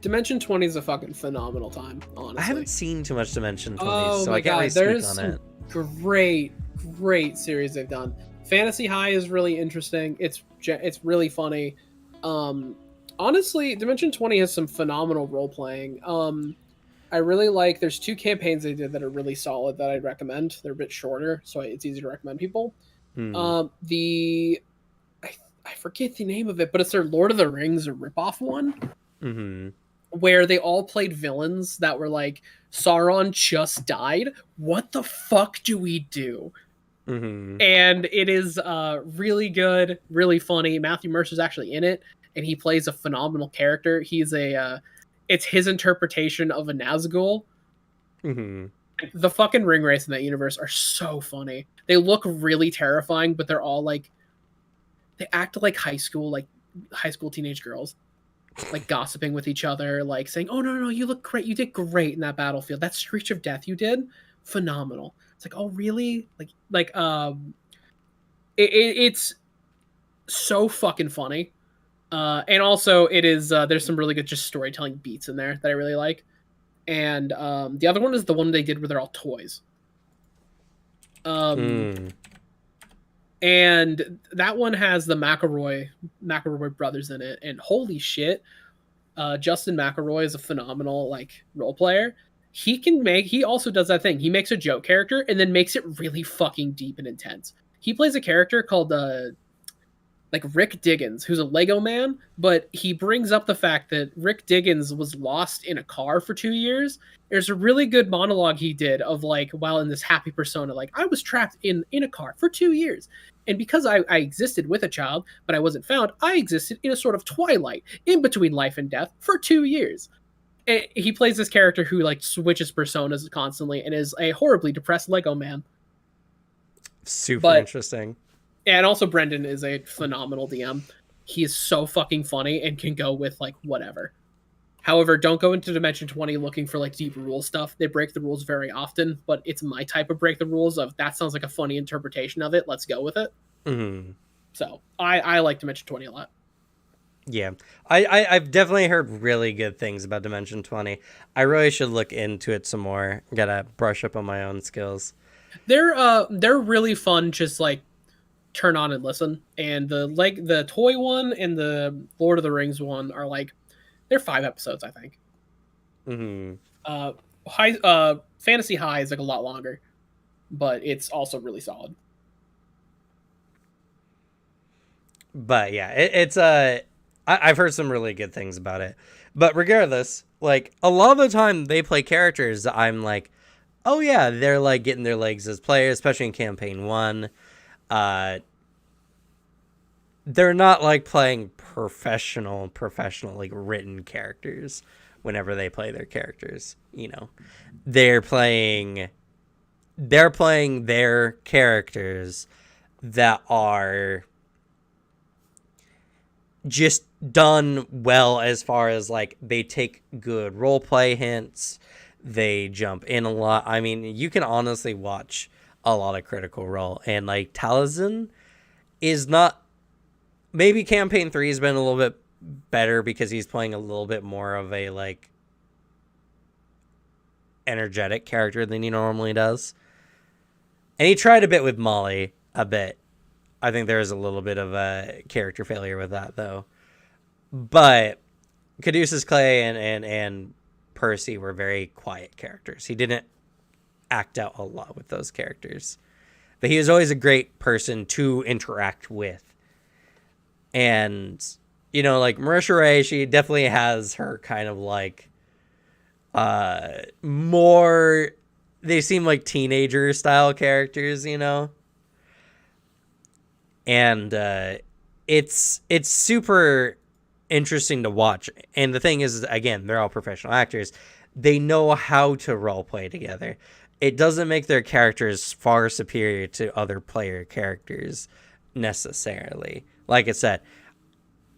Dimension 20 is a fucking phenomenal time, honestly. I haven't seen too much Dimension 20, oh so my I can't really God. There's speak on it. Great series they've done. Fantasy High is really interesting. It's really funny. Honestly, Dimension 20 has some phenomenal role playing. I really like. There's 2 campaigns they did that are really solid that I'd recommend. They're a bit shorter, so it's easy to recommend people. I forget the name of it, but it's their Lord of the Rings ripoff one. Mm-hmm. Where they all played villains that were like, Sauron just died. What the fuck do we do? Mm-hmm. And it is really good, really funny. Matthew Mercer's actually in it, and he plays a phenomenal character. He's it's his interpretation of a Nazgul. Mm-hmm. The fucking ring race in that universe are so funny. They look really terrifying, but they're all like, they act like high school teenage girls. Like gossiping with each other, like saying, "Oh no, you look great. You did great in that battlefield. That Screech of Death you did, phenomenal." It's like, "Oh really?" It's so fucking funny, and also it is. There's some really good just storytelling beats in there that I really like, and the other one is the one they did where they're all toys. And that one has the McElroy brothers in it, and holy shit, Justin McElroy is a phenomenal like role player. He also does that thing. He makes a joke character and then makes it really fucking deep and intense. He plays a character called like Rick Diggins, who's a Lego man, but he brings up the fact that Rick Diggins was lost in a car for 2 years. There's a really good monologue he did of like, while in this happy persona, like, I was trapped in a car for 2 years. And because I existed with a child, but I wasn't found, I existed in a sort of twilight in between life and death for 2 years. he plays this character who like switches personas constantly and is a horribly depressed Lego man. Super But interesting. and also Brendan is a phenomenal DM. He is so fucking funny and can go with like whatever. However, don't go into Dimension 20 looking for like deep rule stuff. They break the rules very often, but it's my type of break the rules of that sounds like a funny interpretation of it. Let's go with it. Mm-hmm. So I like Dimension 20 a lot. Yeah, I've definitely heard really good things about Dimension 20. I really should look into it some more. Gotta brush up on my own skills. They're really fun. Just like turn on and listen. And the toy one and the Lord of the Rings one are like they're 5 episodes, I think. Mm-hmm. Fantasy High is like a lot longer, but it's also really solid. But yeah, I've heard some really good things about it. But regardless, like a lot of the time they play characters I'm like, oh yeah, they're like getting their legs as players, especially in campaign 1. They're not like playing professional like written characters whenever they play their characters, you know. They're playing their characters that are just done well as far as like they take good role play hints, they jump in a lot. I mean, you can honestly watch a lot of Critical Role, and like Taliesin is not, maybe campaign 3 has been a little bit better because he's playing a little bit more of a like energetic character than he normally does, and he tried a bit with Molly a bit. I think there is a little bit of a character failure with that, though. But Caduceus Clay and Percy were very quiet characters. He didn't act out a lot with those characters. But he was always a great person to interact with. And, you know, like Marisha Ray, she definitely has her kind of like more, they seem like teenager style characters, you know? And it's super interesting to watch. And the thing is, again, they're all professional actors. They know how to role play together. It doesn't make their characters far superior to other player characters necessarily. Like I said,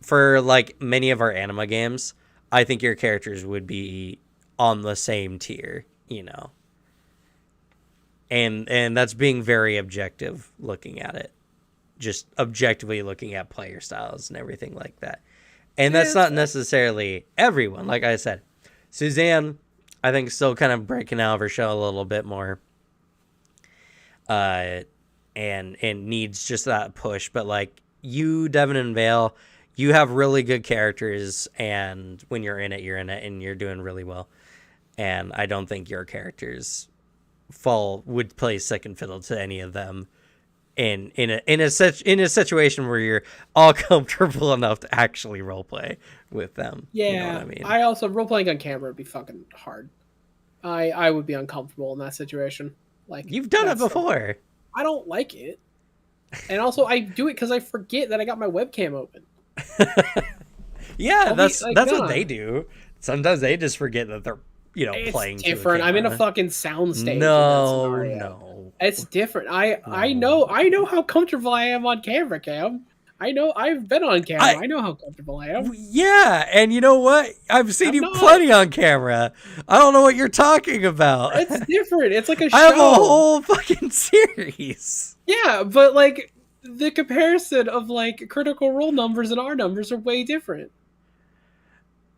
for like many of our anime games, I think your characters would be on the same tier, you know. And that's being very objective looking at it. Just objectively looking at player styles and everything like that. And that's not necessarily everyone. Like I said, Suzanne, I think, still kind of breaking out of her shell a little bit more. And needs just that push. But like you, Devin and Vale, you have really good characters, and when you're in it, and you're doing really well. And I don't think your characters would play second fiddle to any of them. In a situation where you're all comfortable enough to actually roleplay with them. Yeah, you know what I mean? I also roleplaying on camera would be fucking hard. I would be uncomfortable in that situation. Like you've done it before. I don't like it, and also I do it because I forget that I got my webcam open. Yeah, that's what they do. Sometimes they just forget that they're playing. It's different. I'm in a fucking sound stage. No. It's different. I know how comfortable I am on camera, Cam. I know I've been on camera. I know how comfortable I am. Yeah, and you know what? I've seen you plenty on camera. I don't know what you're talking about. It's different. It's like a show. I have a whole fucking series. Yeah, but like the comparison of like Critical Role numbers and our numbers are way different.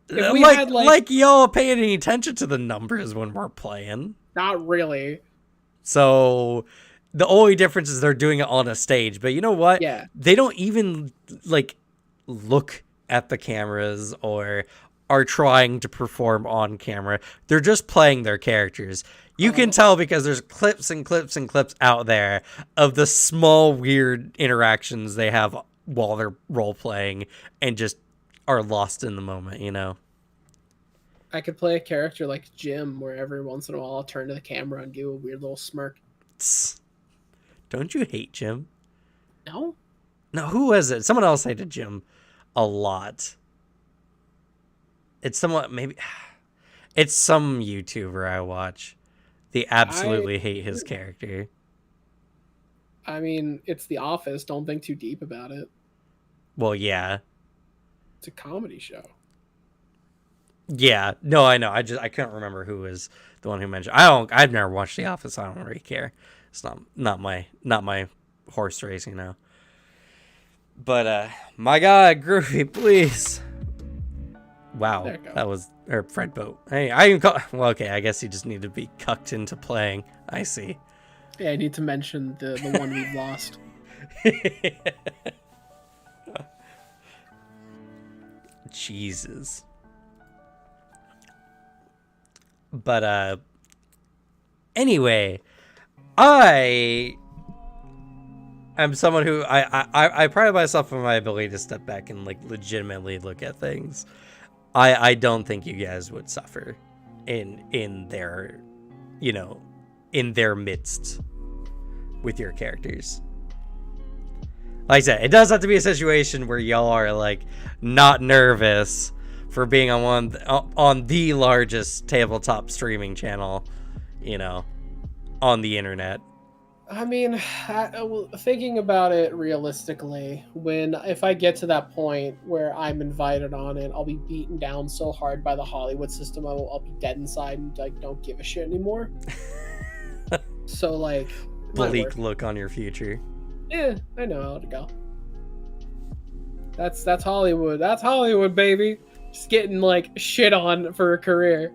If we had like y'all pay any attention to the numbers when we're playing. Not really. So the only difference is they're doing it on a stage. But you know what? Yeah. They don't even like look at the cameras or are trying to perform on camera. They're just playing their characters. You can tell because there's clips and clips and clips out there of the small weird interactions they have while they're role playing and just are lost in the moment, you know? I could play a character like Jim where every once in a while I'll turn to the camera and give a weird little smirk. Don't you hate Jim? No. No, who was it? Someone else hated Jim a lot. It's somewhat maybe... It's some YouTuber I watch. They absolutely hate his character. I mean, it's The Office. Don't think too deep about it. Well, yeah. It's a comedy show. Yeah. No, I know. I couldn't remember who was the one who mentioned. I've never watched The Office. I don't really care. It's not my horse race, you know. But my God, Groovy, please. Wow, that was Fred Boat. Hey, I even call. Well, okay, I guess you just need to be cucked into playing. I see. Yeah, I need to mention the one we've lost. Jesus. But anyway, I am someone who I pride myself on my ability to step back and like legitimately look at things. I don't think you guys would suffer in their, you know, in their midst with your characters. Like I said, it does have to be a situation where y'all are like not nervous for being on the largest tabletop streaming channel, you know, on the internet. I mean, thinking about it realistically, if I get to that point where I'm invited on it, I'll be beaten down so hard by the Hollywood system, I'll be dead inside and like don't give a shit anymore. So like, bleak look on your future. Yeah, I know how to go. That's Hollywood. That's Hollywood, baby. Just getting like shit on for a career.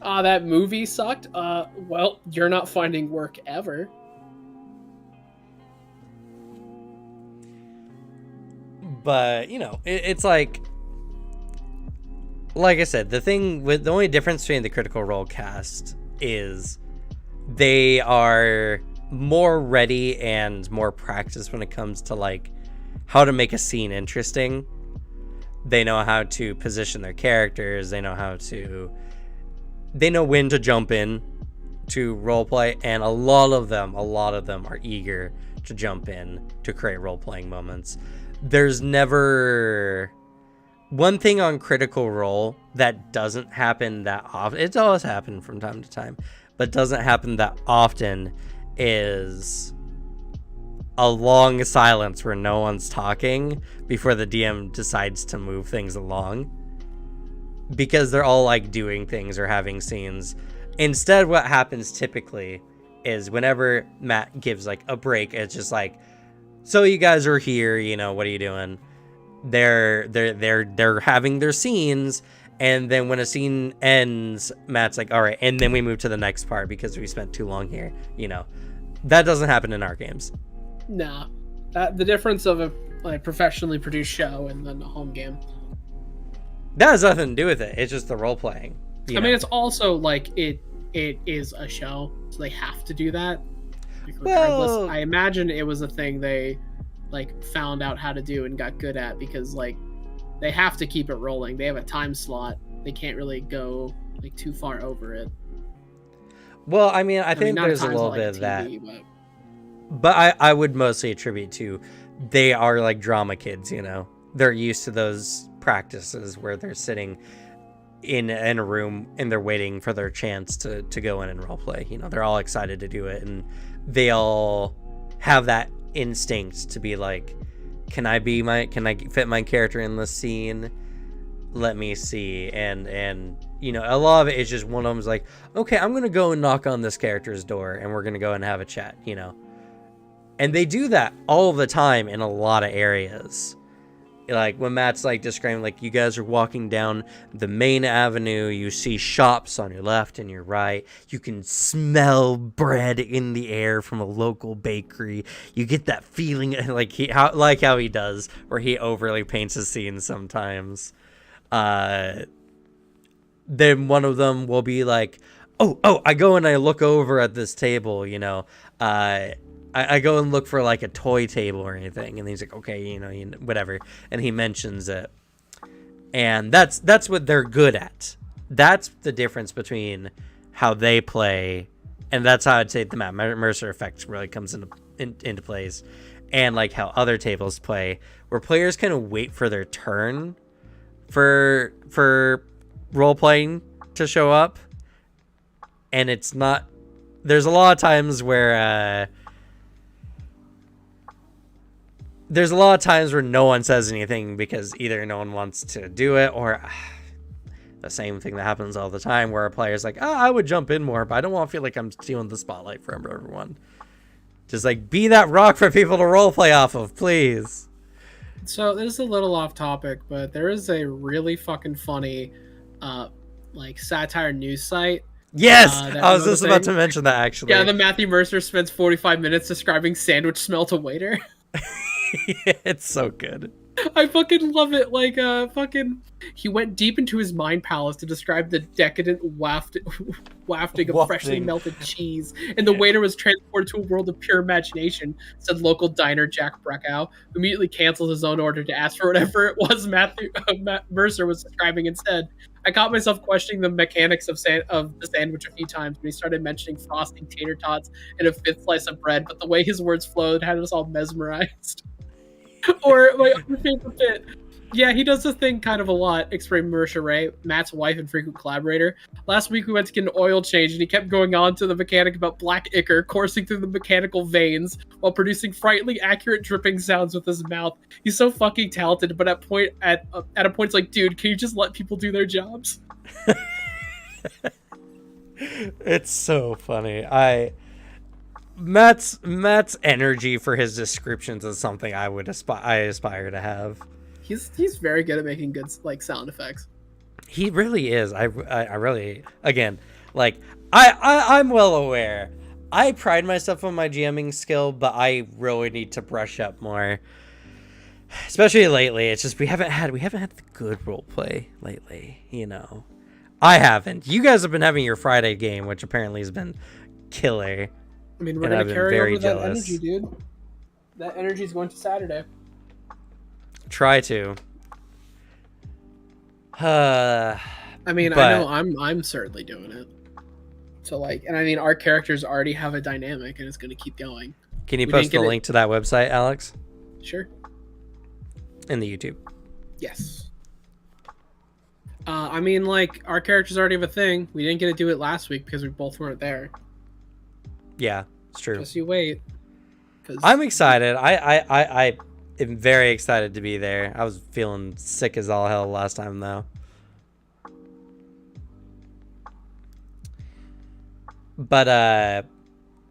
That movie sucked. Well, you're not finding work ever. But, you know, it's like I said, the only difference between the Critical Role cast is they are more ready and more practiced when it comes to like how to make a scene interesting. They know how to position their characters. They know when to jump in to roleplay, and a lot of them are eager to jump in to create role-playing moments. There's never one thing on Critical Role that doesn't happen that often. It does happen from time to time, but doesn't happen that often, is a long silence where no one's talking before the DM decides to move things along, because they're all like doing things or having scenes. Instead, what happens typically is whenever Matt gives like a break, it's just like, so you guys are here, you know, what are you doing? They're having their scenes, and then when a scene ends, Matt's like, all right, and then we move to the next part because we spent too long here, you know. That doesn't happen in our games. Nah. The difference of a like professionally produced show and then a home game. That has nothing to do with it. It's just the role playing. I mean, it's also like it is a show, so they have to do that. Like, regardless, well, I imagine it was a thing they like found out how to do and got good at, because like they have to keep it rolling. They have a time slot. They can't really go like too far over it. Well, I mean, I think there's a little bit of that. But I would mostly attribute to they are like drama kids, you know. They're used to those practices where they're sitting in a room and they're waiting for their chance to go in and roleplay. You know, they're all excited to do it, and they all have that instinct to be like, can I fit my character in this scene? Let me see. And you know, a lot of it is just one of them's like, okay, I'm gonna go and knock on this character's door and we're gonna go and have a chat, you know. And they do that all the time in a lot of areas. Like when Matt's like describing, like, you guys are walking down the main avenue, you see shops on your left and your right, you can smell bread in the air from a local bakery. You get that feeling like how he does, where he overly paints his scenes sometimes. Then one of them will be like, oh, I go and I look over at this table, you know, I go and look for like a toy table or anything, and he's like, okay, you know, whatever, and he mentions it, and that's what they're good at. That's the difference between how they play, and that's how I'd say the Matt Mercer effect really comes into place, and like how other tables play, where players kind of wait for their turn for role playing to show up, and it's not. There's a lot of times where no one says anything because either no one wants to do it, or the same thing that happens all the time where a player's like, I would jump in more, but I don't want to feel like I'm stealing the spotlight from everyone. Just like, be that rock for people to roleplay off of, please. So this is a little off topic, but there is a really fucking funny like satire news site. Yes, I was just about to mention that, actually. Yeah, the Matthew Mercer spends 45 minutes describing sandwich smell to waiter. It's so good. I fucking love it. Like, he went deep into his mind palace to describe the decadent wafting of freshly melted cheese, and the waiter was transported to a world of pure imagination, said local diner Jack Breckow, who immediately canceled his own order to ask for whatever it was Matt Mercer was describing instead. I caught myself questioning the mechanics of the sandwich a few times when he started mentioning frosting tater tots and a fifth slice of bread, but the way his words flowed had us all mesmerized. Or my other favorite bit. Yeah, he does this thing kind of a lot, explained Marisha Ray, Matt's wife and frequent collaborator. Last week we went to get an oil change, and he kept going on to the mechanic about black ichor coursing through the mechanical veins while producing frighteningly accurate dripping sounds with his mouth. He's so fucking talented, but at a point it's like, dude, can you just let people do their jobs? It's so funny. Matt's energy for his descriptions is something I aspire to have. He's very good at making good like sound effects. He really is. I really, again, like I'm well aware. I pride myself on my GMing skill, but I really need to brush up more. Especially lately. It's just we haven't had the good roleplay lately, you know. I haven't. You guys have been having your Friday game, which apparently has been killer. I mean, we're going to carry over that energy, dude. That energy is going to Saturday. Try to. I mean, I know I'm certainly doing it. So, like, and I mean, our characters already have a dynamic, and it's going to keep going. Can you post the link to that website, Alex? Sure. In the YouTube. Yes. I mean, like, our characters already have a thing. We didn't get to do it last week because we both weren't there. Yeah, it's true. Just you wait. I'm excited. I am very excited to be there. I was feeling sick as all hell last time, though. But,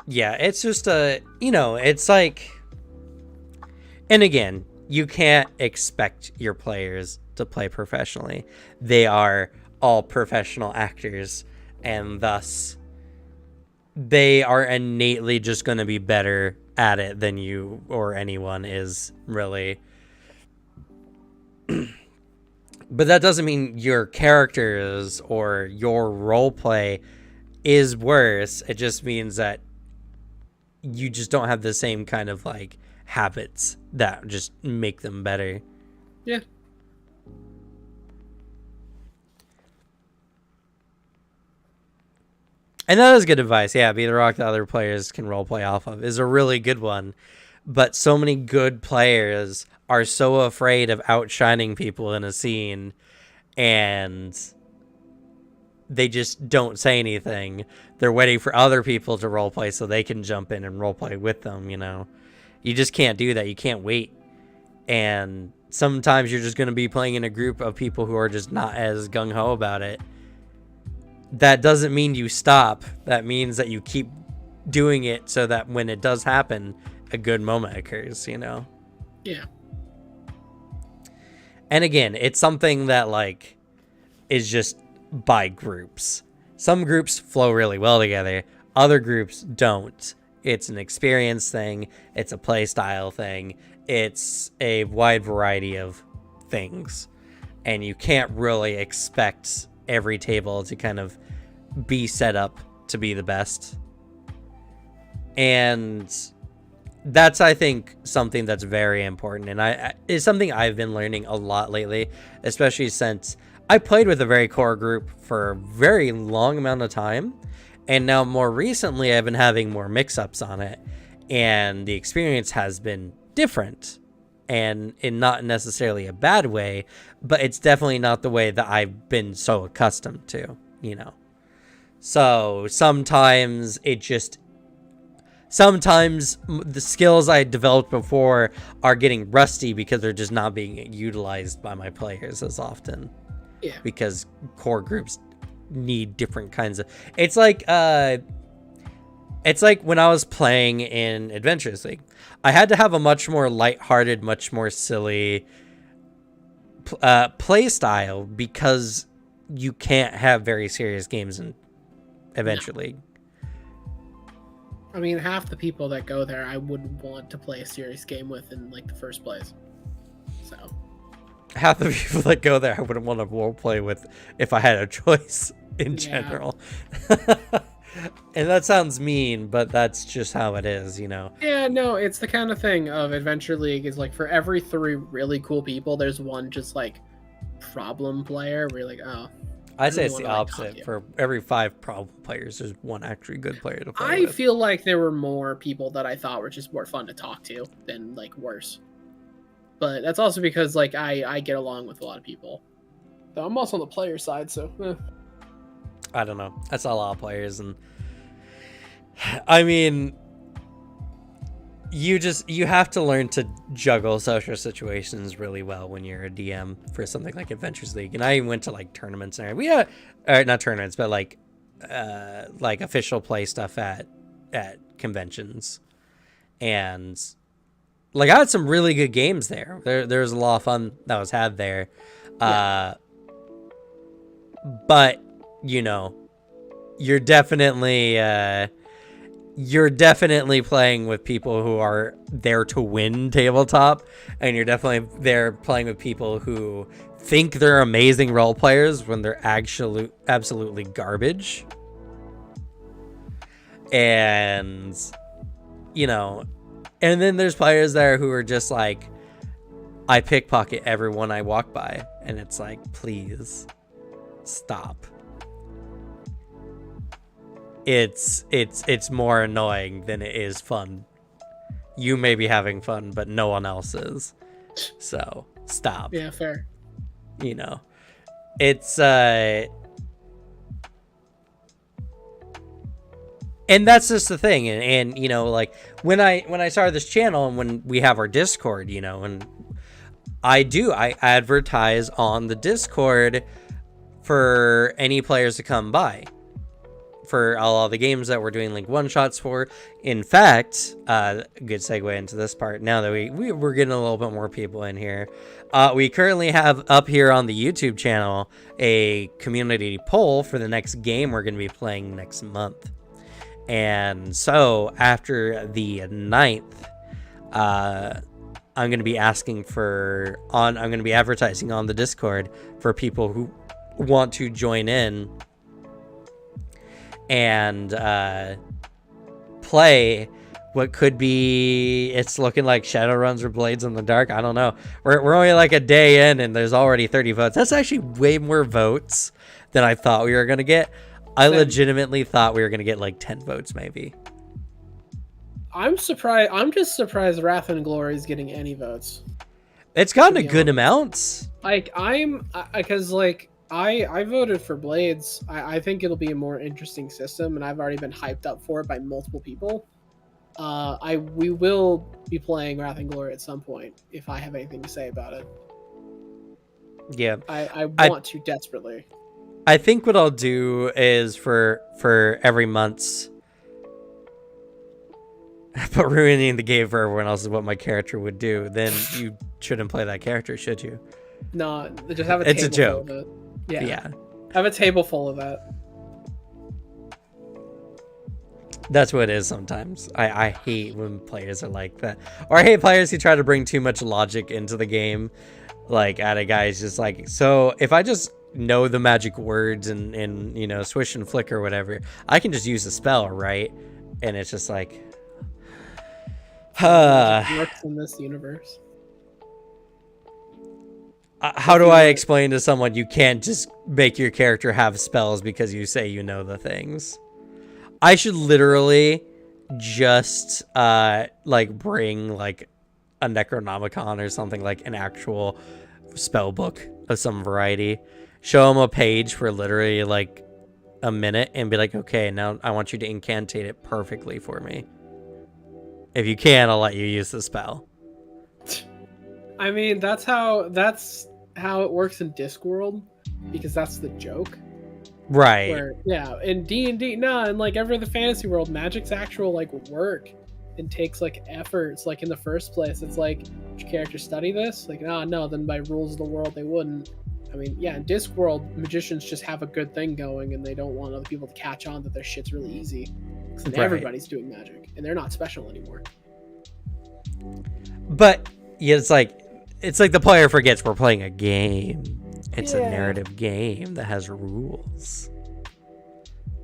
yeah, it's just it's like, and again, you can't expect your players to play professionally. They are all professional actors, and thus they are innately just going to be better at it than you or anyone is, really. But that doesn't mean your characters or your roleplay is worse. It just means that you just don't have the same kind of like habits that just make them better. Yeah. And that is good advice. Yeah, be the rock that other players can roleplay off of is a really good one. But so many good players are so afraid of outshining people in a scene, and they just don't say anything. They're waiting for other people to roleplay so they can jump in and roleplay with them, you know. You just can't do that. You can't wait. And sometimes you're just going to be playing in a group of people who are just not as gung-ho about it. That doesn't mean you stop. That means that you keep doing it so that when it does happen, a good moment occurs, you know? Yeah. And again, it's something that, like, is just by groups. Some groups flow really well together. Other groups don't. It's an experience thing. It's a play style thing. It's a wide variety of things. And you can't really expect every table to kind of be set up to be the best. And that's, I think, something that's very important. And it's something I've been learning a lot lately, especially since I played with a very core group for a very long amount of time. And now more recently, I've been having more mix-ups on it. And the experience has been different. And in not necessarily a bad way, but it's definitely not the way that I've been so accustomed to, you know. So sometimes the skills I developed before are getting rusty because they're just not being utilized by my players as often. Yeah. Because core groups need different kinds of... It's like when I was playing in Adventures League. I had to have a much more lighthearted, much more silly play style because you can't have very serious games in Adventure League. I mean, half the people that go there, I wouldn't want to play a serious game with in like the first place. So half the people that go there, I wouldn't want to role play with if I had a choice in general. And that sounds mean, but that's just how it is, you know. Yeah, no, it's the kind of thing of Adventure League is like for every 3 really cool people, there's one just like problem player where you're like, oh. I'd say it's the opposite. For every 5 problem players, there's one actually good player to play with. I feel like there were more people that I thought were just more fun to talk to than like worse. But that's also because like I get along with a lot of people. Though I'm also on the player side, so I don't know. I saw a lot of players, and I mean, you have to learn to juggle social situations really well when you're a DM for something like Adventures League. And I went to like tournaments and not tournaments, but like official play stuff at conventions, and like I had some really good games there. There was a lot of fun that was had there, but you know, you're definitely playing with people who are there to win tabletop, and you're definitely there playing with people who think they're amazing role players when they're actually absolutely garbage. And you know, and then there's players there who are just like, I pickpocket everyone I walk by, and it's like, please stop. It's more annoying than it is fun. You may be having fun, but no one else is. So stop. Yeah, fair. You know, it's and that's just the thing. And you know, like when I started this channel and when we have our Discord, you know, and I advertise on the Discord for any players to come by for all the games that we're doing like one shots for. In fact, good segue into this part now that we're getting a little bit more people in here. We currently have up here on the YouTube channel a community poll for the next game we're going to be playing next month. And so after the 9th, I'm going to be asking I'm going to be advertising on the Discord for people who want to join in and play what could be, it's looking like Shadowruns or Blades in the Dark. I don't know. We're only like a day in and there's already 30 votes. That's actually way more votes than I thought we were going to get. I legitimately thought we were going to get like 10 votes maybe. I'm surprised. I'm just surprised Wrath and Glory is getting any votes. It's gotten a good amount. Like because like I voted for Blades. I think it'll be a more interesting system, and I've already been hyped up for it by multiple people. We will be playing Wrath and Glory at some point if I have anything to say about it. Yeah, I want to desperately. I think what I'll do is for every month's, but ruining the game for everyone else is what my character would do. Then you shouldn't play that character, should you? No, just have a it's table a joke. Full of it. Yeah. Have a table full of that. That's what it is sometimes. I hate when players are like that. Or I hate players who try to bring too much logic into the game. Like, at a guy's just like, so if I just know the magic words and you know, swish and flick or whatever, I can just use a spell, right? And it's just like, works in this universe. How do I explain to someone you can't just make your character have spells because you say you know the things? I should literally just like bring like a Necronomicon or something, like an actual spell book of some variety. Show them a page where literally like a minute and be like, okay, now I want you to incantate it perfectly for me. If you can, I'll let you use the spell. I mean, that's how it works in Discworld, because that's the joke. Right. Where, yeah, in D&D, no, in like every other fantasy world, magic's actual like work and takes like efforts. Like in the first place, it's like, would your character study this? Like, no, then by rules of the world, they wouldn't. I mean, yeah, in Discworld, magicians just have a good thing going, and they don't want other people to catch on that their shit's really easy. Because then everybody's doing magic, and they're not special anymore. But yeah, it's like the player forgets we're playing a game. It's a narrative game that has rules.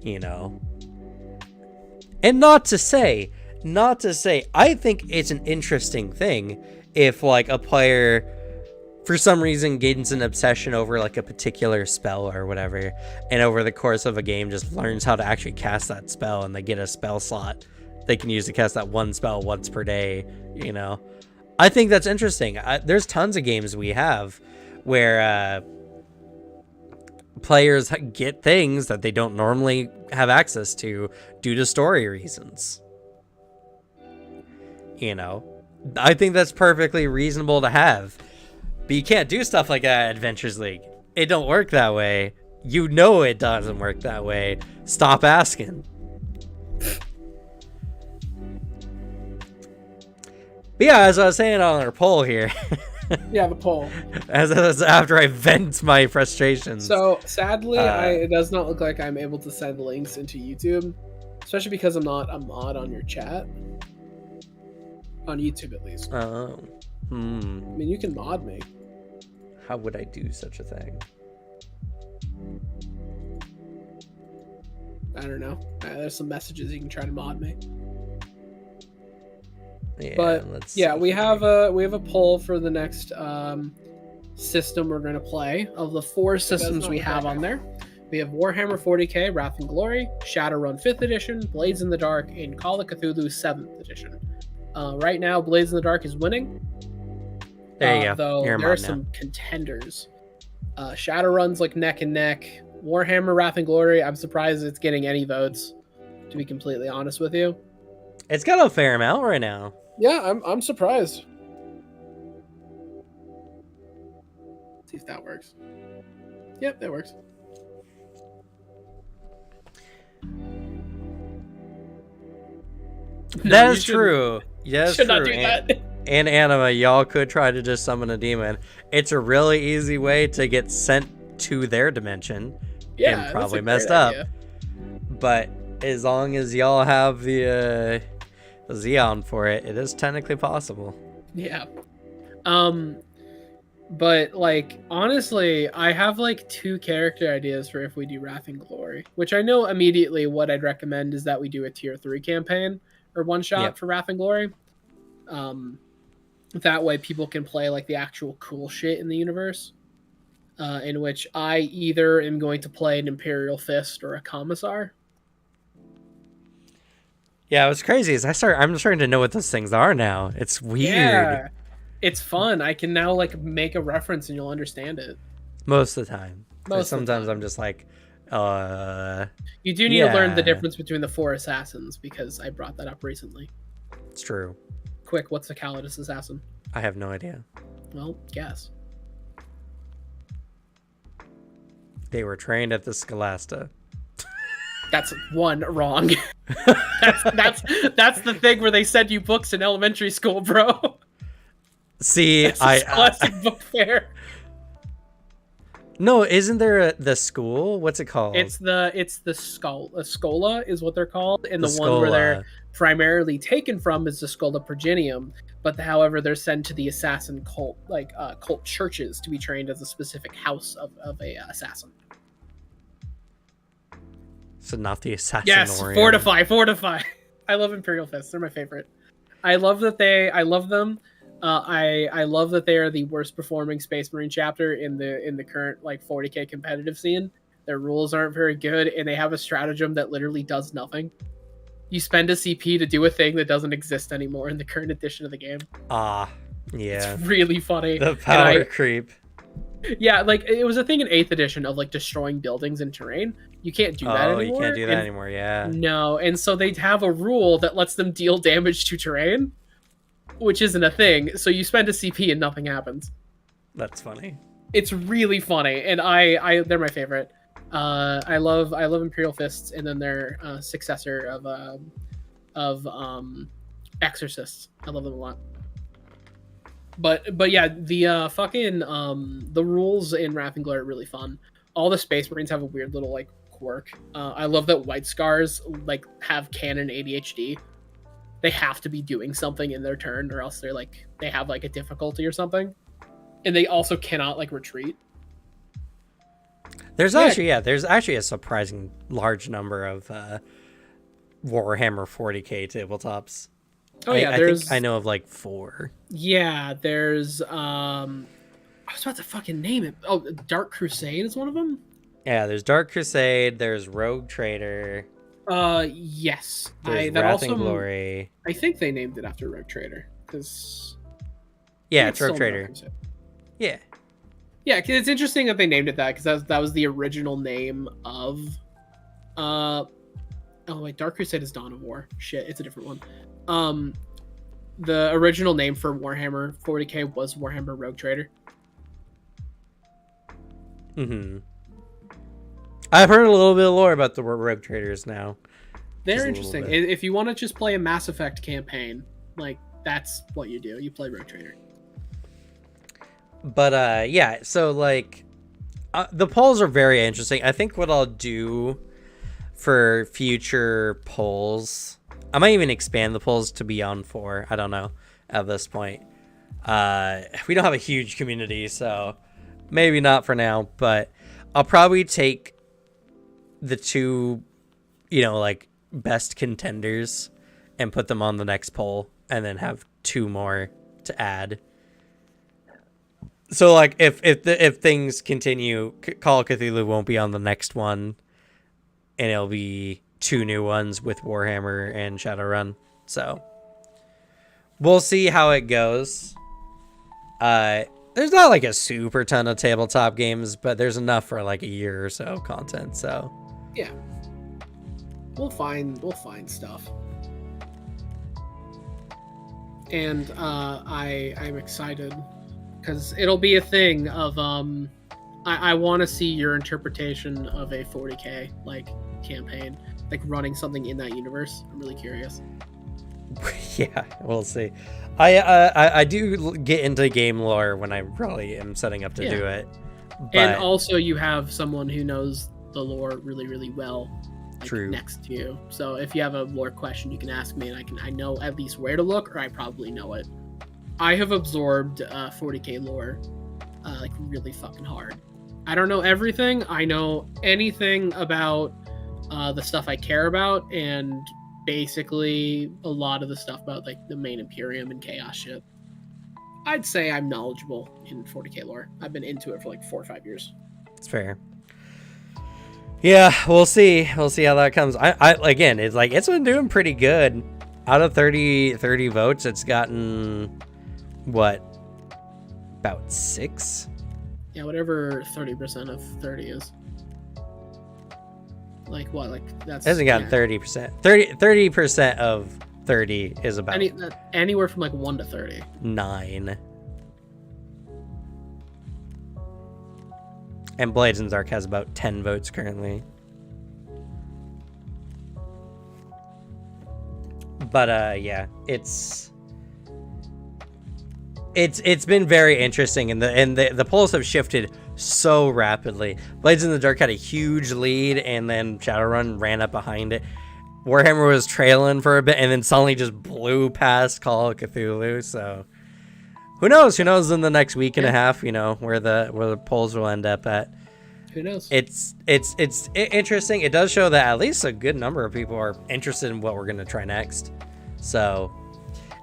You know? And not to say, I think it's an interesting thing if like a player for some reason gains an obsession over like a particular spell or whatever, and over the course of a game just learns how to actually cast that spell, and they get a spell slot they can use to cast that one spell once per day, you know? I think that's interesting. There's tons of games we have where players get things that they don't normally have access to due to story reasons. You know, I think that's perfectly reasonable to have. But you can't do stuff like that at Adventures League. It don't work that way. You know it doesn't work that way. Stop asking. But yeah, as I was saying on our poll here. Yeah, the poll. As after I vent my frustrations. So sadly, it does not look like I'm able to send links into YouTube, especially because I'm not a mod on your chat. On YouTube, at least. Oh. I mean, you can mod me. How would I do such a thing? I don't know. There's some messages you can try to mod me. Yeah, but yeah, we have a poll for the next system we're going to play. Of the 4 systems we have on there, we have Warhammer 40k, Wrath and Glory, Shadowrun 5th Edition, Blades in the Dark, and Call of Cthulhu 7th Edition. Right now, Blades in the Dark is winning. There you go. Though there are some contenders. Shadowrun's like neck and neck. Warhammer Wrath and Glory, I'm surprised it's getting any votes, to be completely honest with you. It's got a fair amount right now. Yeah, I'm surprised. See if that works. Yep, that works. That is true. Yes, should not do that. And Anima, y'all could try to just summon a demon. It's a really easy way to get sent to their dimension. Yeah, and probably messed up. But as long as y'all have the Xeon for it, it is technically possible. Yeah. But like honestly, I have like 2 character ideas for if we do Wrath and Glory, which I know immediately what I'd recommend is that we do a tier 3 campaign or one shot for Wrath and Glory. That way people can play like the actual cool shit in the universe, in which I either am going to play an Imperial Fist or a Commissar. Yeah, what's crazy is I'm starting to know what those things are now. It's weird. Yeah, it's fun. I can now like make a reference and you'll understand it. Most of the time. Sometimes I'm just like, you do need to learn the difference between the 4 assassins, because I brought that up recently. It's true. Quick, what's the Calidus assassin? I have no idea. Well, guess. They were trained at the Scholasta. That's one wrong. that's the thing where they send you books in elementary school, bro. See, Scholastic book fair. No, isn't there the school? What's it called? It's the Schola is what they're called, and the one where they're primarily taken from is the Schola Progenium. But however, they're sent to the assassin cult, like cult churches, to be trained as a specific house of a assassin. So not the assassin. Yes, fortify. I love Imperial Fists. They're my favorite. I love them. I love that they are the worst performing Space Marine chapter in the current like 40k competitive scene. Their rules aren't very good, and they have a stratagem that literally does nothing. You spend a CP to do a thing that doesn't exist anymore in the current edition of the game. Yeah. It's really funny. The power creep. Yeah, like it was a thing in 8th edition of like destroying buildings and terrain. You can't do that anymore. You can't do that anymore, yeah. No, and so they have a rule that lets them deal damage to terrain, which isn't a thing. So you spend a CP and nothing happens. That's funny. It's really funny, and they're my favorite. I love Imperial Fists, and then their successor of Exorcists. I love them a lot. But yeah, the fucking the rules in Wrath and Glory are really fun. All the Space Marines have a weird little like quirk. I love that White Scars like have canon ADHD. They have to be doing something in their turn, or else they have like a difficulty or something, and they also cannot like retreat. There's actually a surprising large number of Warhammer 40k tabletops. Oh yeah, I think I know of like 4. Yeah, there's I was about to fucking name it. Oh, Dark Crusade is one of them. Yeah, there's Dark Crusade. There's Rogue Trader. Yes. There's Wrath and Glory. I think they named it after Rogue Trader because. Yeah, it's Rogue Trader. Yeah. Yeah, cause it's interesting that they named it that because that was the original name of. Oh wait, Dark Crusade is Dawn of War. Shit, it's a different one. The original name for Warhammer 40k was Warhammer Rogue Trader. Mm-hmm. I've heard a little bit of lore about the Rogue Traders now. They're interesting. If you want to just play a Mass Effect campaign, like that's what you do. You play Rogue Trader. But yeah, so like the polls are very interesting. I think what I'll do for future polls, I might even expand the polls to beyond 4. I don't know at this point. We don't have a huge community, so maybe not for now, but I'll probably take the 2, like best contenders and put them on the next poll, and then have 2 more to add. So like if things continue, Call of Cthulhu won't be on the next one, and it'll be 2 new ones with Warhammer and Shadowrun. So we'll see how it goes. There's not like a super ton of tabletop games, but there's enough for like a year or so of content. So yeah, we'll find stuff. And I'm excited because it'll be a thing of I want to see your interpretation of a 40k like campaign, like running something in that universe. I'm really curious. Yeah, we'll see. I do get into game lore when I really am setting up to do it. But and also you have someone who knows the lore really, really well, like, true, next to you. So if you have a lore question, you can ask me, and I know at least where to look, or I probably know it. I have absorbed 40k lore like really fucking hard. I don't know everything. I know anything about the stuff I care about, and basically a lot of the stuff about like the main Imperium and Chaos shit. I'd say I'm knowledgeable in 40k lore. I've been into it for like 4 or 5 years. It's fair. Yeah, we'll see. We'll see how that comes. I again, it's like it's been doing pretty good. Out of 30 votes, it's gotten what? About 6? Yeah, whatever 30% of 30 is. Like what? Like that's it hasn't gotten 30%. 30% of 30 is about anywhere from like 1 to 30. 9. And Blades in Dark has about 10 votes currently. But yeah, it's been very interesting, and the polls have shifted so rapidly. Blades in the Dark had a huge lead, and then Shadowrun ran up behind it. Warhammer was trailing for a bit, and then suddenly just blew past Call of Cthulhu. So who knows? Who knows in the next week and a half? Where the polls will end up at. Who knows? It's interesting. It does show that at least a good number of people are interested in what we're gonna try next. So,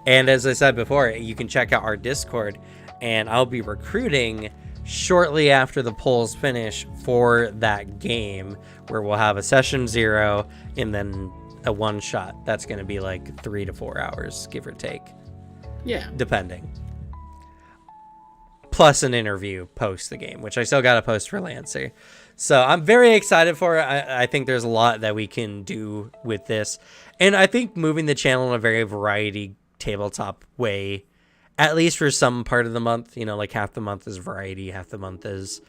and as I said before, you can check out our Discord, and I'll be recruiting shortly after the polls finish for that game, where we'll have a session 0 and then a one shot. That's going to be like 3 to 4 hours, give or take. Yeah. Depending. Plus an interview post the game, which I still got to post for Lancer. So I'm very excited for it. I think there's a lot that we can do with this. And I think moving the channel in a very variety tabletop way, at least for some part of the month, like half the month is variety, half the month is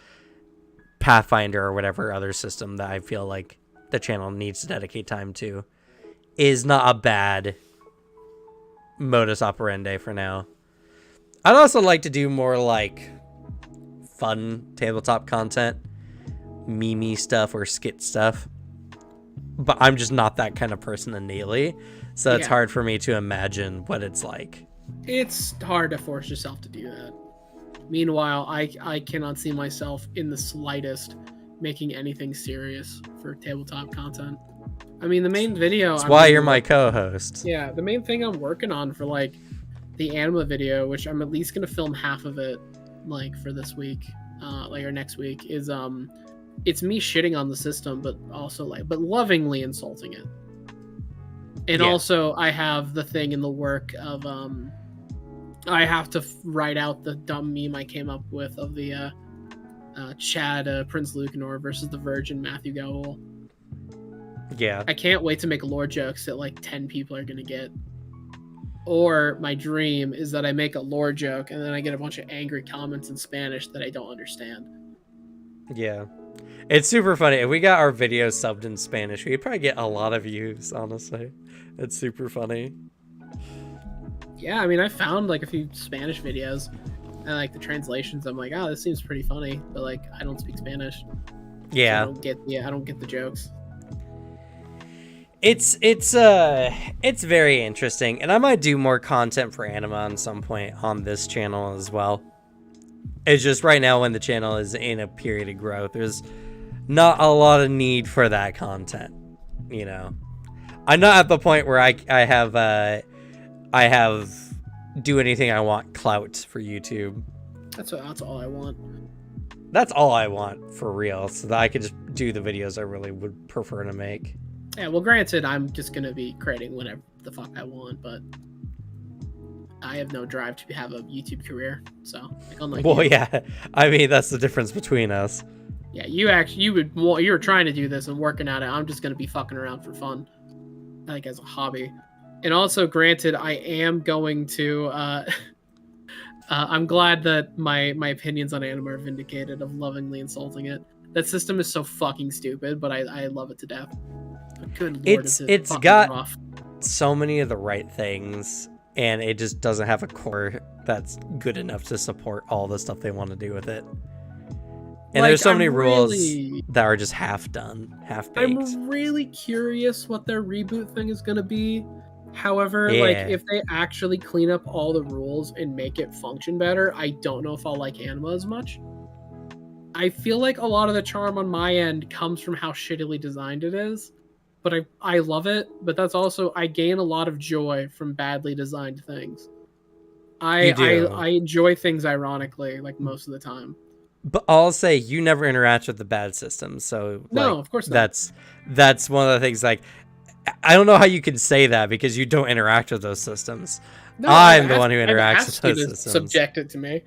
Pathfinder or whatever other system that I feel like the channel needs to dedicate time to, is not a bad modus operandi for now. I'd also like to do more like fun tabletop content, meme stuff or skit stuff, but I'm just not that kind of person innately, so it's hard for me to imagine what it's like. It's hard to force yourself to do that. Meanwhile, I cannot see myself in the slightest making anything serious for tabletop content. I mean, the main video... That's why you're my co-host. Yeah, the main thing I'm working on for, like, the anima video, which I'm at least going to film half of it, like, for this week, or next week, is, it's me shitting on the system, but also, but lovingly insulting it. And also, I have the thing in the work of, I have to write out the dumb meme I came up with of the Chad Prince Lucanor versus the Virgin Matthew Gowl. Yeah. I can't wait to make lore jokes that like 10 people are going to get. Or my dream is that I make a lore joke and then I get a bunch of angry comments in Spanish that I don't understand. Yeah. It's super funny. If we got our videos subbed in Spanish, we'd probably get a lot of views, honestly. It's super funny. Yeah, I mean, I found like a few Spanish videos and like the translations. I'm like, oh, this seems pretty funny, but like I don't speak Spanish. Yeah, so I don't get the jokes. It's very interesting, and I might do more content for anime on some point on this channel as well. It's just right now when the channel is in a period of growth, there's not a lot of need for that content. I'm not at the point where I have do anything I want clout for YouTube. That's all I want. That's all I want for real, so that I could just do the videos I really would prefer to make. Yeah, well, granted, I'm just gonna be creating whatever the fuck I want, but I have no drive to have a YouTube career. So, like, unlike well, you. Yeah, I mean that's the difference between us. Yeah, you were trying to do this and working at it. I'm just gonna be fucking around for fun, like as a hobby. And also, granted, I am going to. I'm glad that my opinions on anime are vindicated of lovingly insulting it. That system is so fucking stupid, but I love it to death. But good lord, it's got rough. So many of the right things, and it just doesn't have a core that's good enough to support all the stuff they want to do with it. And there's so many rules that are just half done, half baked. I'm really curious what their reboot thing is going to be. However, like if they actually clean up all the rules and make it function better, I don't know if I'll like anima as much. I feel like a lot of the charm on my end comes from how shittily designed it is, but I love it. But that's also, I gain a lot of joy from badly designed things. I enjoy things ironically, like most of the time. But I'll say you never interact with the bad systems, so no, of course not. That's one of the things. Like, I don't know how you can say that because you don't interact with those systems. No, I'm the one who interacts with those systems. Subject it to me,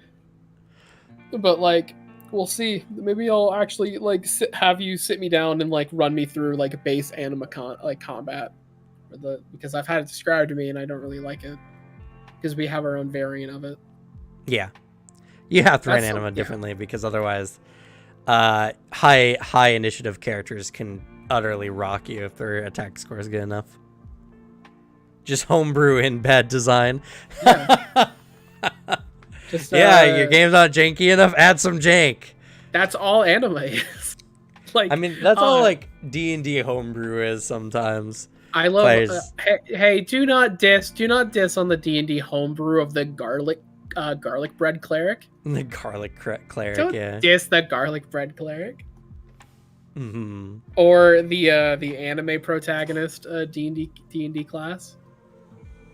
but like, we'll see. Maybe I'll actually like have you sit me down and like run me through like a base anima combat, because I've had it described to me and I don't really like it because we have our own variant of it. Yeah. You have to run anima differently because otherwise high initiative characters can utterly rock you if their attack score is good enough. Just homebrew in bad design. Yeah, your game's not janky enough, add some jank. That's all anime is. Like, I mean, that's all like D&D homebrew is sometimes. I love hey, do not diss on the D&D homebrew of the garlic bread cleric. The garlic cleric, Don't diss that garlic bread cleric. Mm-hmm. Or the anime protagonist D&D class,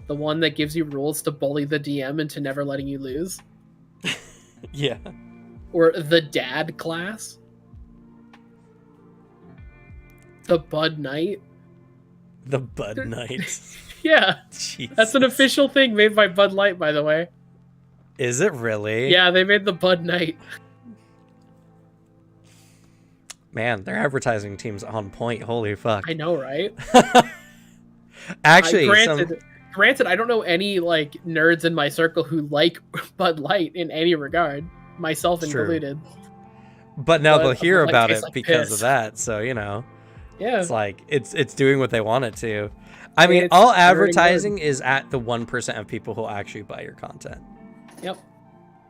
the one that gives you rules to bully the DM into never letting you lose. Yeah. Or the dad class, the Bud Knight. The Bud Knight. Yeah, Jesus. That's an official thing made by Bud Light, by the way. Is it really? Yeah, they made the Bud Knight. Man, their advertising team's on point. Holy fuck. I know, right? Actually, granted, I don't know any like nerds in my circle who like Bud Light in any regard, myself included. But now they'll hear about it like because piss. of that. So, you know, Yeah, it's like it's doing what they want it to. I mean, all advertising is at the 1% of people who'll actually buy your content. Yep.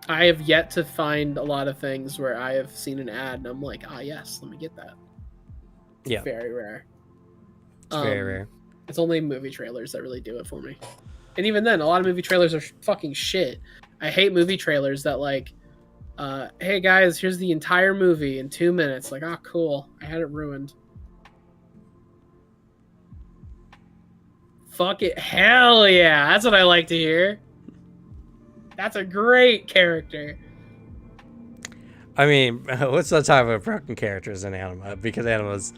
I have yet to find a lot of things where I have seen an ad and I'm like, ah, yes, let me get that. Yeah. Very rare. It's very rare. It's only movie trailers that really do it for me. And even then, a lot of movie trailers are fucking shit. I hate movie trailers that like, hey guys, here's the entire movie in 2 minutes. Like, ah, cool. I had it ruined. Fuck it. Hell yeah. That's what I like to hear. That's a great character. I mean, let's not talk about broken characters in anime, because anime's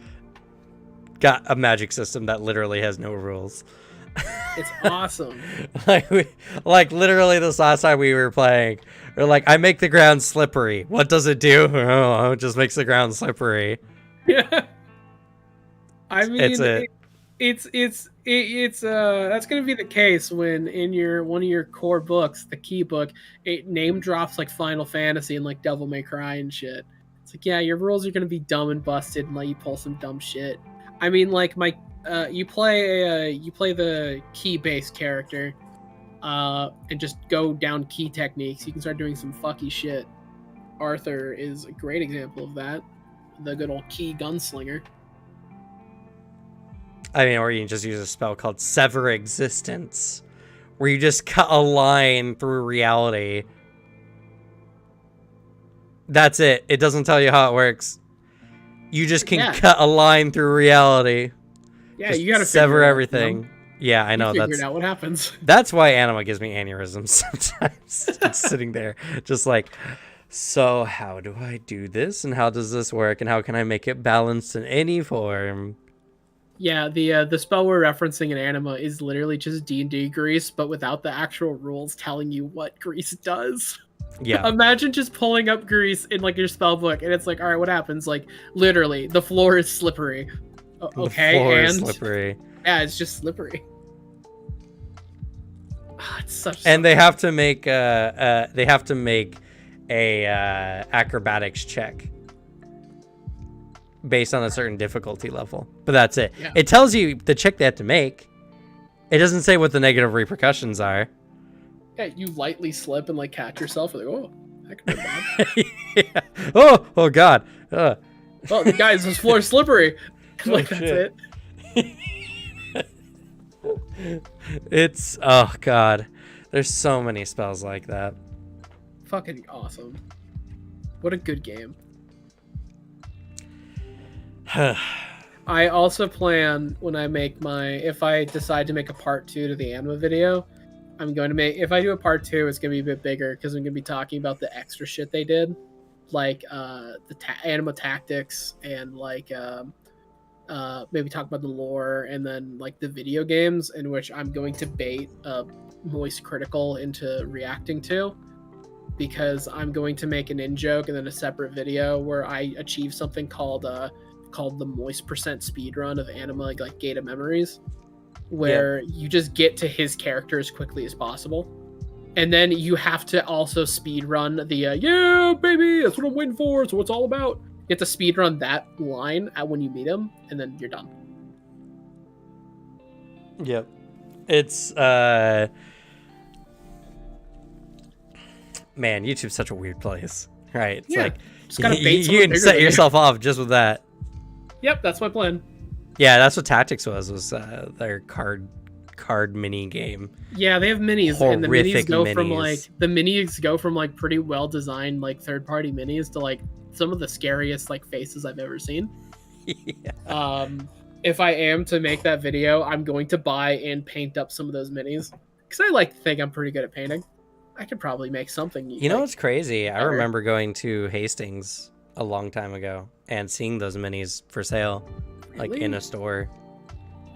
got a magic system that literally has no rules. It's awesome. like literally this last time we were playing, they're like, I make the ground slippery. What does it do? Oh, it just makes the ground slippery. Yeah. I mean, it's that's gonna be the case when in one of your core books, the key book, it name drops like Final Fantasy and like Devil May Cry and shit. It's like, yeah, your rules are gonna be dumb and busted and let you pull some dumb shit. I mean, like you play the key based character, and just go down key techniques. You can start doing some fucky shit. Arthur is a great example of that. The good old key gunslinger. I mean, or you can just use a spell called Sever Existence, where you just cut a line through reality. That's it. It doesn't tell you how it works. You just can cut a line through reality. Yeah, just you gotta sever everything. You know? Yeah, I know. Figure out what happens. That's why anime gives me aneurysms sometimes. It's sitting there, just like, so how do I do this, and how does this work, and how can I make it balanced in any form? Yeah, the spell we're referencing in anime is literally just D&D grease, but without the actual rules telling you what grease does. Yeah. Imagine just pulling up grease in like your spell book, and it's like, all right, what happens? Like, literally, the floor is slippery. Okay, the floor is slippery. Yeah, it's just slippery. It's such. And they have to make a acrobatics check based on a certain difficulty level, but that's it. Yeah. It tells you the check they have to make. It doesn't say what the negative repercussions are. Yeah, you lightly slip and like catch yourself. Like, oh, that could be bad. Yeah. Oh god. Well, guys, this floor is slippery. Like, that's shit. it. It's, oh god. There's so many spells like that. Fucking awesome. What a good game. I also plan when I make if I decide to make a part 2 to the anima video, I'm going to if I do a part 2, it's going to be a bit bigger because I'm going to be talking about the extra shit they did, like the anima tactics and like maybe talk about the lore and then like the video games, in which I'm going to bait Moist Critical into reacting to, because I'm going to make an in-joke and then a separate video where I achieve something called the Moist % speedrun of anima, like Gate of Memories, where you just get to his character as quickly as possible. And then you have to also speedrun the yeah, baby, that's what I'm waiting for, it's what it's all about. You have to speedrun that line when you meet him, and then you're done. Yep. It's man, YouTube's such a weird place. Right? It's like just gotta bait you can set yourself off just with that. Yep, that's my plan. Yeah, that's what Tactics was their card mini game. Yeah, they have minis, and the minis go from like pretty well designed like third party minis to like some of the scariest like faces I've ever seen. Yeah. If I am to make that video, I'm going to buy and paint up some of those minis, because I like to think I'm pretty good at painting. I could probably make something. You know what's crazy? I remember going to Hastings a long time ago and seeing those minis for sale, like in a store.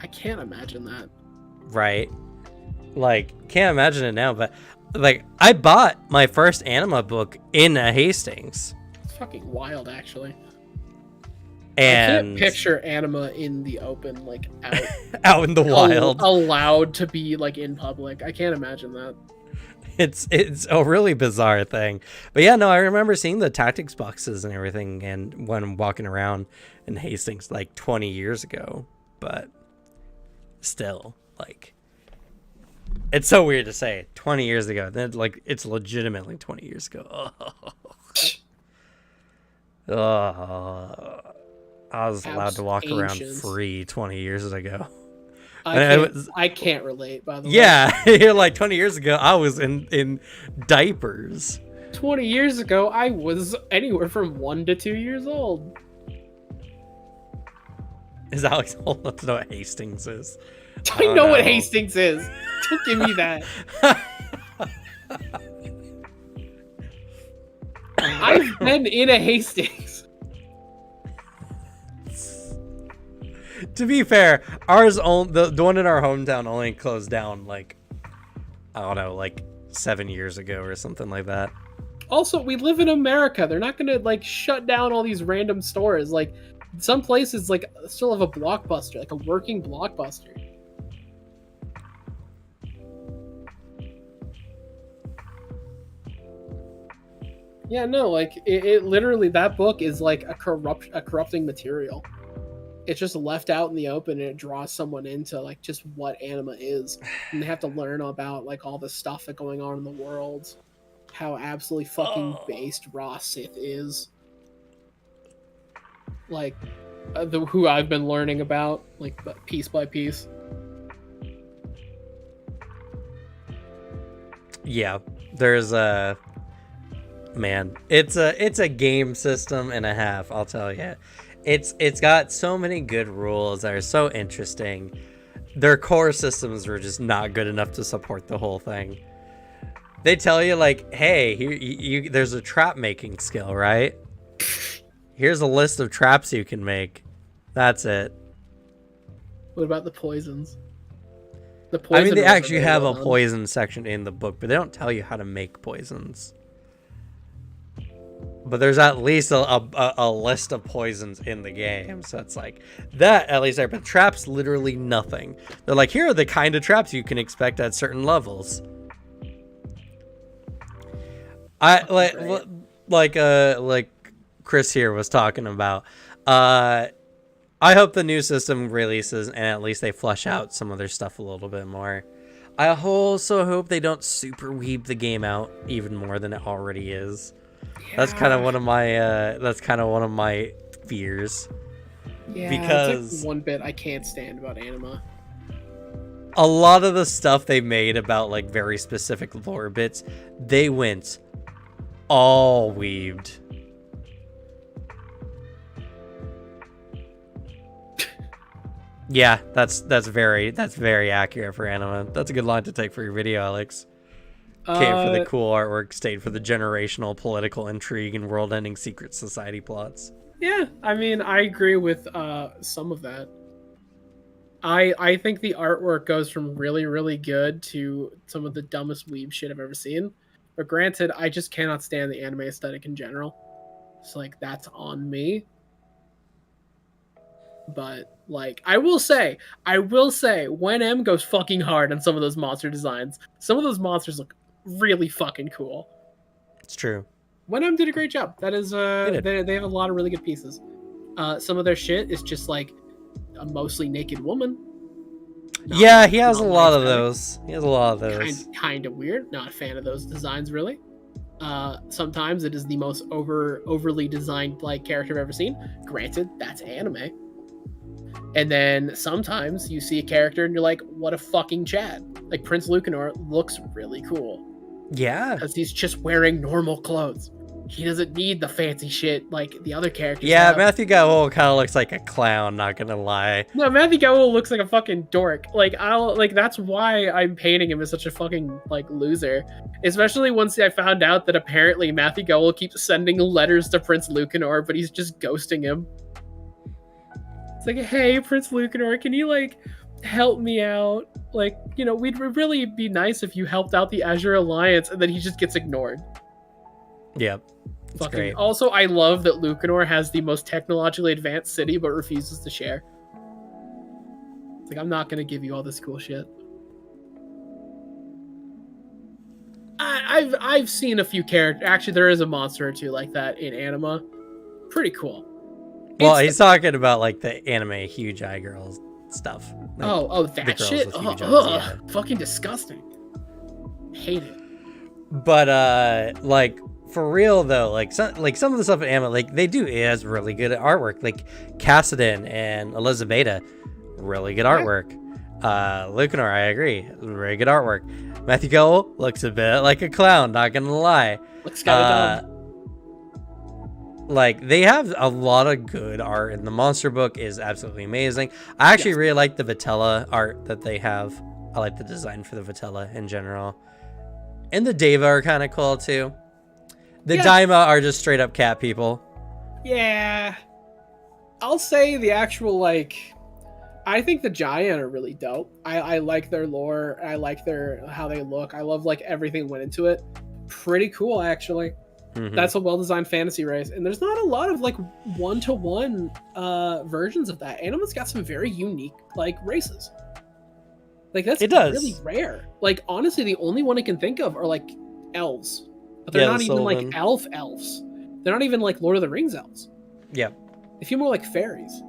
I can't imagine that. Right? Like, can't imagine it now, but like I bought my first anima book in a Hastings. It's fucking wild, actually. can't And picture anima in the open, like out out in the wild, allowed to be like in public. I can't imagine that. it's a really bizarre thing. But yeah, no, I remember seeing the tactics boxes and everything, and when walking around in Hastings like 20 years ago. But still, like, it's so weird to say 20 years ago. Then like it's legitimately 20 years ago. Oh. I was allowed to walk around free 20 years ago. I can't relate, by the way. Yeah, you're like 20 years ago, I was in diapers. 20 years ago, I was anywhere from 1 to 2 years old. Is Alex old enough to know what Hastings is? I know what Hastings is. Don't give me that. I've been in a Hastings. To be fair, the one in our hometown only closed down like, I don't know, like 7 years ago or something like that. Also, we live in America. They're not gonna like shut down all these random stores. Like some places like still have a Blockbuster, like a working Blockbuster. Yeah, no, like it literally, that book is like a corrupting material. It's just left out in the open, and it draws someone into like just what anima is, and they have to learn about like all the stuff that's going on in the world, how absolutely fucking based raw Sith is, like who I've been learning about like piece by piece. Yeah, there's a man. It's a game system and a half, I'll tell you. It's got so many good rules that are so interesting. Their core systems were just not good enough to support the whole thing. They tell you like, hey, here there's a trap making skill, right? Here's a list of traps you can make. That's it. What about the poisons? I mean, they actually have a poison section in the book, but they don't tell you how to make poisons. But there's at least a list of poisons in the game, so it's like that at least there. But traps, literally nothing. They're like, here are the kind of traps you can expect at certain levels. Like Chris here was talking about. I hope the new system releases and at least they flush out some of their stuff a little bit more. I also hope they don't super weeb the game out even more than it already is. Yeah. That's kind of one of my fears. Yeah, because it's like one bit I can't stand about anima. A lot of the stuff they made about like very specific lore bits, they went all weebed. Yeah, that's very accurate for anime. That's a good line to take for your video, Alex. Came for the cool artwork, stayed for the generational political intrigue and world-ending secret society plots. Yeah, I mean, I agree with some of that. I think the artwork goes from really, really good to some of the dumbest weeb shit I've ever seen. But granted, I just cannot stand the anime aesthetic in general. It's like, that's on me. But like, I will say, when M goes fucking hard on some of those monster designs, some of those monsters look really fucking cool. It's true. When M did a great job. That is, they have a lot of really good pieces. Some of their shit is just like a mostly naked woman. Yeah, he has a lot of those. He has a lot of those. Kind of weird. Not a fan of those designs, really. Sometimes it is the most overly designed like character I've ever seen. Granted, that's anime. And then sometimes you see a character and you're like, what a fucking Chad. Like Prince Lucanor looks really cool. Yeah. Because he's just wearing normal clothes. He doesn't need the fancy shit like the other characters. Yeah, have. Matthew Gaul kind of looks like a clown, not gonna lie. No, Matthew Gaul looks like a fucking dork. That's why I'm painting him as such a fucking like loser. Especially once I found out that apparently Matthew Gaul keeps sending letters to Prince Lucanor, but he's just ghosting him. It's like, hey, Prince Lucanor, can you, like, help me out? Like, you know, we'd really be nice if you helped out the Azure Alliance, and then he just gets ignored. Yep. It's great. Also, I love that Lucanor has the most technologically advanced city, but refuses to share. It's like, I'm not gonna give you all this cool shit. I've seen a few characters. Actually, there is a monster or two like that in Anima. Pretty cool. Well, he's talking about like the anime huge eye girls stuff. Like, that shit. Fucking disgusting. Hate it. But like for real though, like some of the stuff in anime, like it has really good artwork. Like Cassidon and Elizabeta, really good artwork. Lucanor, I agree, very good artwork. Matthew Cole looks a bit like a clown, not gonna lie. Looks kind of dumb. Like they have a lot of good art, and the monster book is absolutely amazing. I actually really like the Vitella art that they have. I like the design for the Vitella in general, and the Deva are kind of cool too. The Daima are just straight up cat people. Yeah, I'll say the actual like. I think the Giant are really dope. I like their lore. I like how they look. I love like everything went into it. Pretty cool, actually. Mm-hmm. That's a well-designed fantasy race, and there's not a lot of like one-to-one versions of that. Anima's got some very unique like races. Like that's really rare. Like honestly, the only one I can think of are like elves, but they're not even like elves. They're not even like Lord of the Rings elves. Yeah, they feel more like fairies.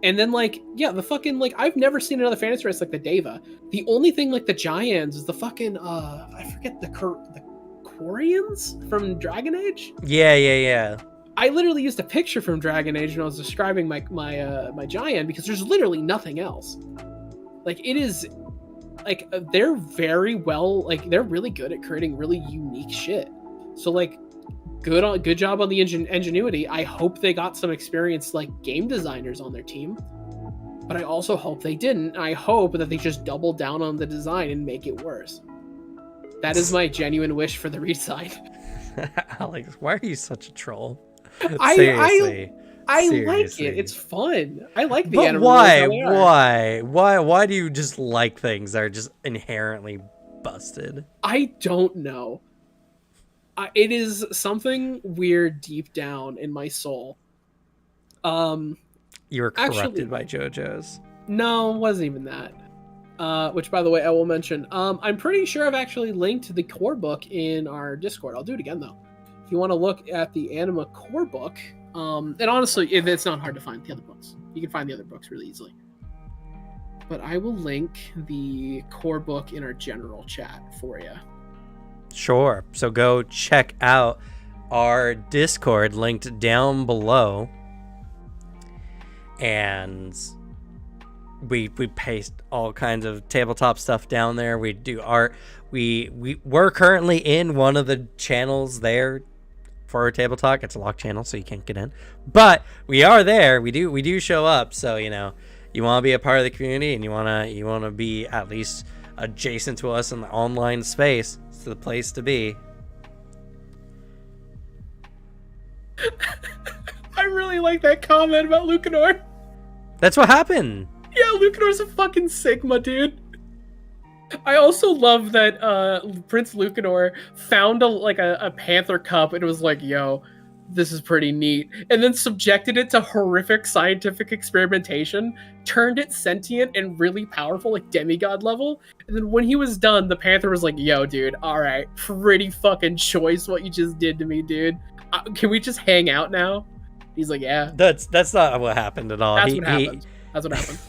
And then like the fucking like I've never seen another fantasy race like the Deva. The only thing like the Giants is the fucking I forget the Quarians from Dragon Age. Yeah. I literally used a picture from Dragon Age when I was describing my Giant because there's literally nothing else. Like it is like they're very well like they're really good at creating really unique shit. So like good job on the ingenuity. I hope they got some experienced like game designers on their team, but I also hope they didn't. I hope that they just double down on the design and make it worse. That is my genuine wish for the redesign. Alex, why are you such a troll? Seriously. I like it. It's fun. I like the anime. Why do you just like things that are just inherently busted? I don't know. It is something weird deep down in my soul. You were corrupted by JoJo's. No, it wasn't even that. Which, by the way, I will mention. I'm pretty sure I've actually linked the core book in our Discord. I'll do it again, though. If you want to look at the Anima core book, and honestly, it's not hard to find the other books. You can find the other books really easily. But I will link the core book in our general chat for you. Sure. So go check out our Discord linked down below. And we paste all kinds of tabletop stuff down there. We do art. We're currently in one of the channels there for our Table Talk. It's a locked channel, so you can't get in. But we are there. We do show up. So, you want to be a part of the community and you want to be at least adjacent to us in the online space. It's the place to be. I really like that comment about Lucanor. That's what happened. Yeah, Lucanor's a fucking Sigma, dude. I also love that Prince Lucanor found a panther cup and was like, yo, this is pretty neat. And then subjected it to horrific scientific experimentation, turned it sentient and really powerful, like demigod level. And then when he was done, the panther was like, yo, dude, all right, pretty fucking choice what you just did to me, dude. Can we just hang out now? He's like, yeah. That's not what happened at all. That's what happened. That's what happened.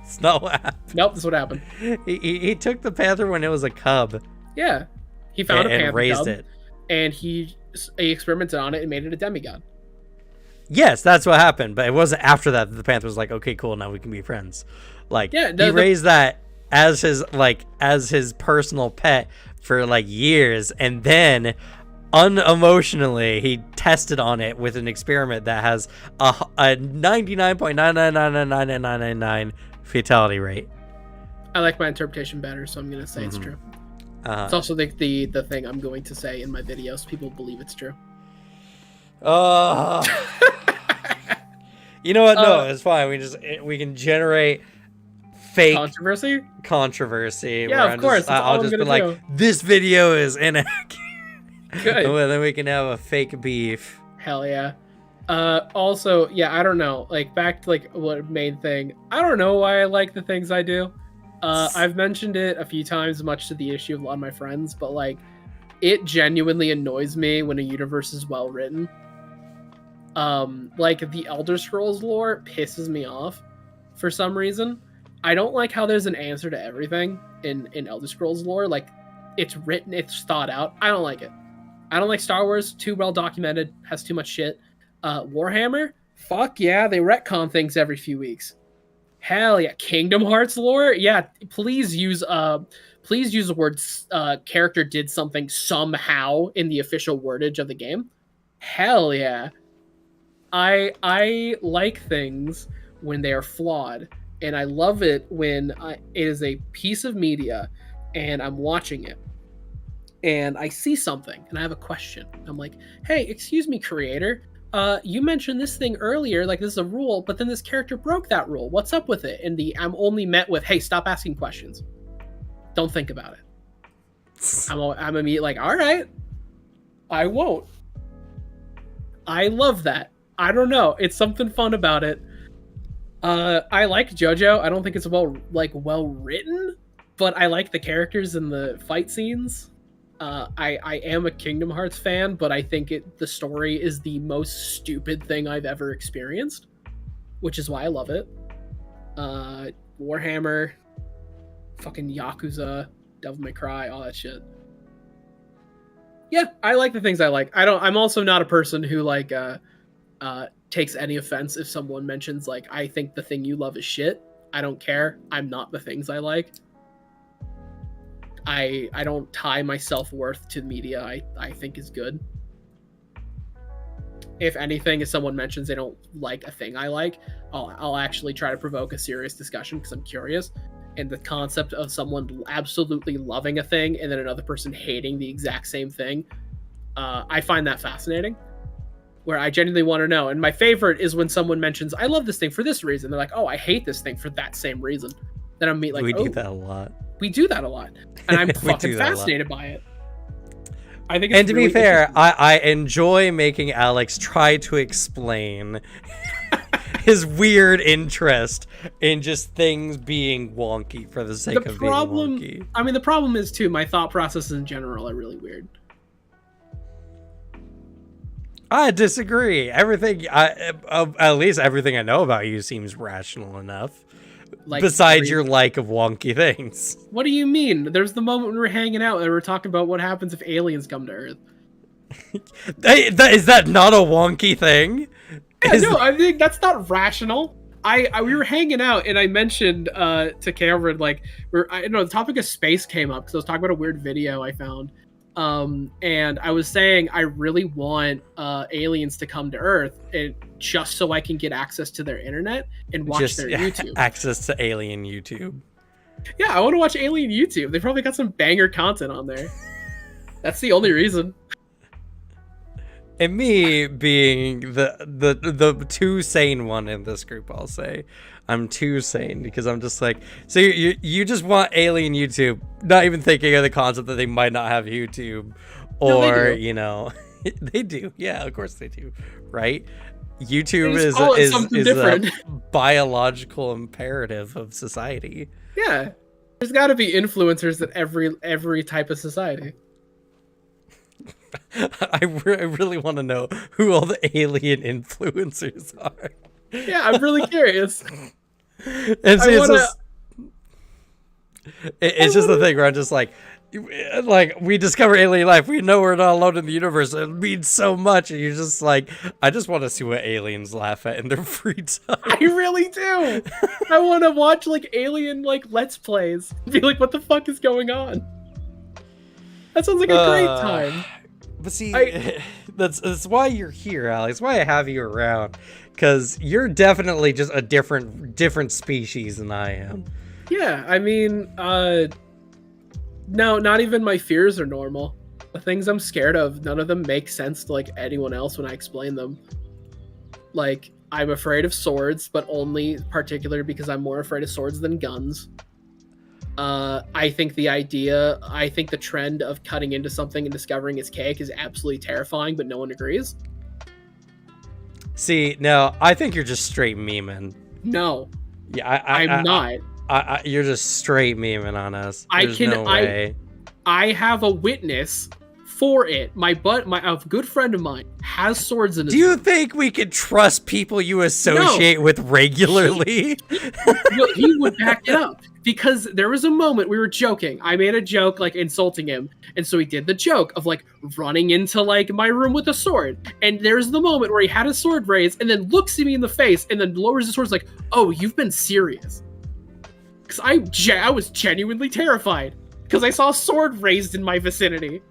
It's not what happened. Nope, that's what happened. He took the panther when it was a cub. Yeah. He found a panther and raised cub, it. And he experimented on it and made it a demigod. Yes, that's what happened. But it wasn't after that the panther was like, okay, cool, now we can be friends. Like, yeah, he raised that as his personal pet for like years, and then unemotionally he tested on it with an experiment that has a 99.9999999 fatality rate. I like my interpretation better, so I'm gonna say it's true. It's also the thing I'm going to say in my videos. People believe it's true. You know what? No, it's fine. We can generate fake controversy. Yeah, of course. I'll just be like, this video is inaccurate. Good. Well, then we can have a fake beef. Hell yeah. Also, yeah, I don't know. Like back to like what main thing. I don't know why I like the things I do. I've mentioned it a few times, much to the issue of a lot of my friends, but like it genuinely annoys me when a universe is well written. Like the Elder Scrolls lore pisses me off for some reason. I don't like how there's an answer to everything in Elder Scrolls lore. Like it's written, it's thought out. I don't like it. I don't like Star Wars, too well documented, has too much shit. Warhammer, fuck yeah, they retcon things every few weeks. Hell yeah, Kingdom Hearts lore, yeah. Please use the word character did something somehow in the official wordage of the game. Hell yeah, I like things when they are flawed, and I love it when it is a piece of media, and I'm watching it and I see something and I have a question. I'm like, hey, excuse me, creator. You mentioned this thing earlier, like this is a rule, but then this character broke that rule. What's up with it? And I'm only met with, hey, stop asking questions. Don't think about it. I'm immediately like, all right, I won't. I love that. I don't know. It's something fun about it. I like JoJo. I don't think it's well written, but I like the characters and the fight scenes. I am a Kingdom Hearts fan, but I think the story is the most stupid thing I've ever experienced, which is why I love it. Warhammer, fucking Yakuza, Devil May Cry, all that shit. Yeah, I like the things I like. I'm also not a person who takes any offense if someone mentions like I think the thing you love is shit. I don't care. I'm not the things I like. I don't tie my self-worth to media I think is good. If anything, if someone mentions they don't like a thing I like, I'll actually try to provoke a serious discussion because I'm curious. And the concept of someone absolutely loving a thing and then another person hating the exact same thing, I find that fascinating. Where I genuinely want to know. And my favorite is when someone mentions, I love this thing for this reason. They're like, oh, I hate this thing for that same reason. Then I'm like, we do that a lot. We do that a lot, and I'm fucking fascinated by it. I think. And to be fair, I enjoy making Alex try to explain his weird interest in just things being wonky for the sake of being wonky. I mean, the problem is too. My thought processes in general are really weird. I disagree. Everything, at least everything I know about you seems rational enough. Like, besides your like of wonky things. What do you mean? There's the moment when we were hanging out and we were talking about what happens if aliens come to Earth. Is that not a wonky thing? Yeah, no, I think that's not rational. We were hanging out and I mentioned to Cameron like the topic of space came up because I was talking about a weird video I found. And I was saying I really want aliens to come to Earth and just so I can get access to their internet and watch their YouTube. Access to alien YouTube. Yeah, I want to watch alien YouTube. They probably got some banger content on there. That's the only reason. And me being the too sane one in this group, I'll say. I'm too sane because I'm just like, so you just want alien YouTube, not even thinking of the concept that they might not have YouTube, or you know, they do. Yeah, of course they do, right? YouTube is a biological imperative of society. Yeah, there's got to be influencers in every type of society. I really want to know who all the alien influencers are. Yeah, I'm really curious. It's just the thing where I'm just like we discover alien life. We know we're not alone in the universe. It means so much. And you're just like, I just want to see what aliens laugh at in their free time. I really do. I want to watch like alien like Let's Plays. Be like, what the fuck is going on? That sounds like a great time. But see, that's why you're here, Alex. Why I have you around, because you're definitely just a different species than I am. Yeah, I mean, no, not even my fears are normal. The things I'm scared of, none of them make sense to like anyone else when I explain them. Like, I'm afraid of swords, but only particularly because I'm more afraid of swords than guns. I think the trend of cutting into something and discovering it's cake is absolutely terrifying, but no one agrees. See, no, I think you're just straight memeing. No, Yeah, I'm not. You're just straight memeing on us. I There's can. no way. I have a witness for it. A good friend of mine has swords in his Do you room. think we could trust people you associate with regularly? He would back it up, because there was a moment we were joking. I made a joke like insulting him, and so he did the joke of like running into like my room with a sword. And there's the moment where he had his sword raised and then looks at me in the face and then lowers his sword, like, "Oh, you've been serious." Because I was genuinely terrified because I saw a sword raised in my vicinity.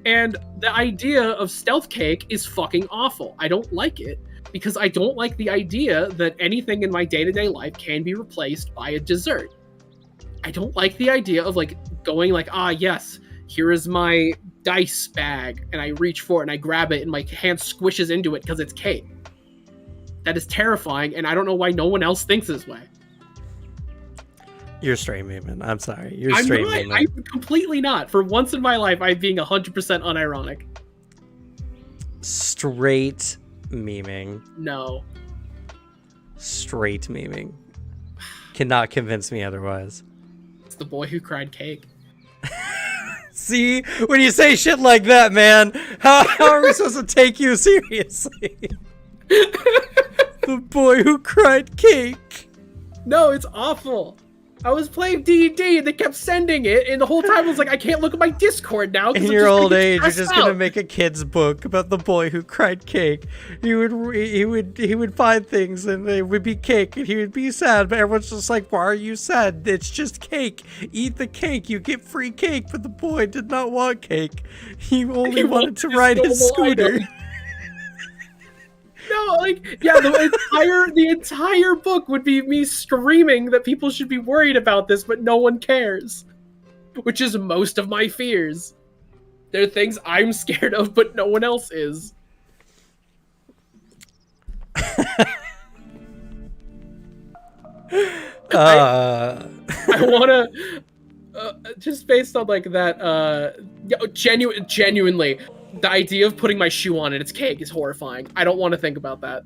And the idea of stealth cake is fucking awful. I don't like it because I don't like the idea that anything in my day-to-day life can be replaced by a dessert. I don't like the idea of like going like, yes, here is my dice bag, and I reach for it and I grab it and my hand squishes into it because it's cake. That is terrifying, and I don't know why no one else thinks this way. You're straight memeing. I'm sorry. You're straight memeing. I'm completely not. For once in my life, I'm being 100% unironic. Straight memeing. No. Straight memeing. Cannot convince me otherwise. It's the boy who cried cake. See? When you say shit like that, man, how are we supposed to take you seriously? The boy who cried cake. No, it's awful. I was playing D&D and they kept sending it, and the whole time I was like, I can't look at my Discord now. In your old age, you're just gonna make a kid's book about the boy who cried cake. He would find things and it would be cake and he would be sad, but everyone's just like, why are you sad? It's just cake. Eat the cake. You get free cake. But the boy did not want cake. He only wanted to ride his scooter. No, like, yeah, the entire book would be me screaming that people should be worried about this, but no one cares. Which is most of my fears. There are things I'm scared of, but no one else is. I wanna, just based on like that, genuinely, the idea of putting my shoe on and it's cake is horrifying. I don't want to think about that.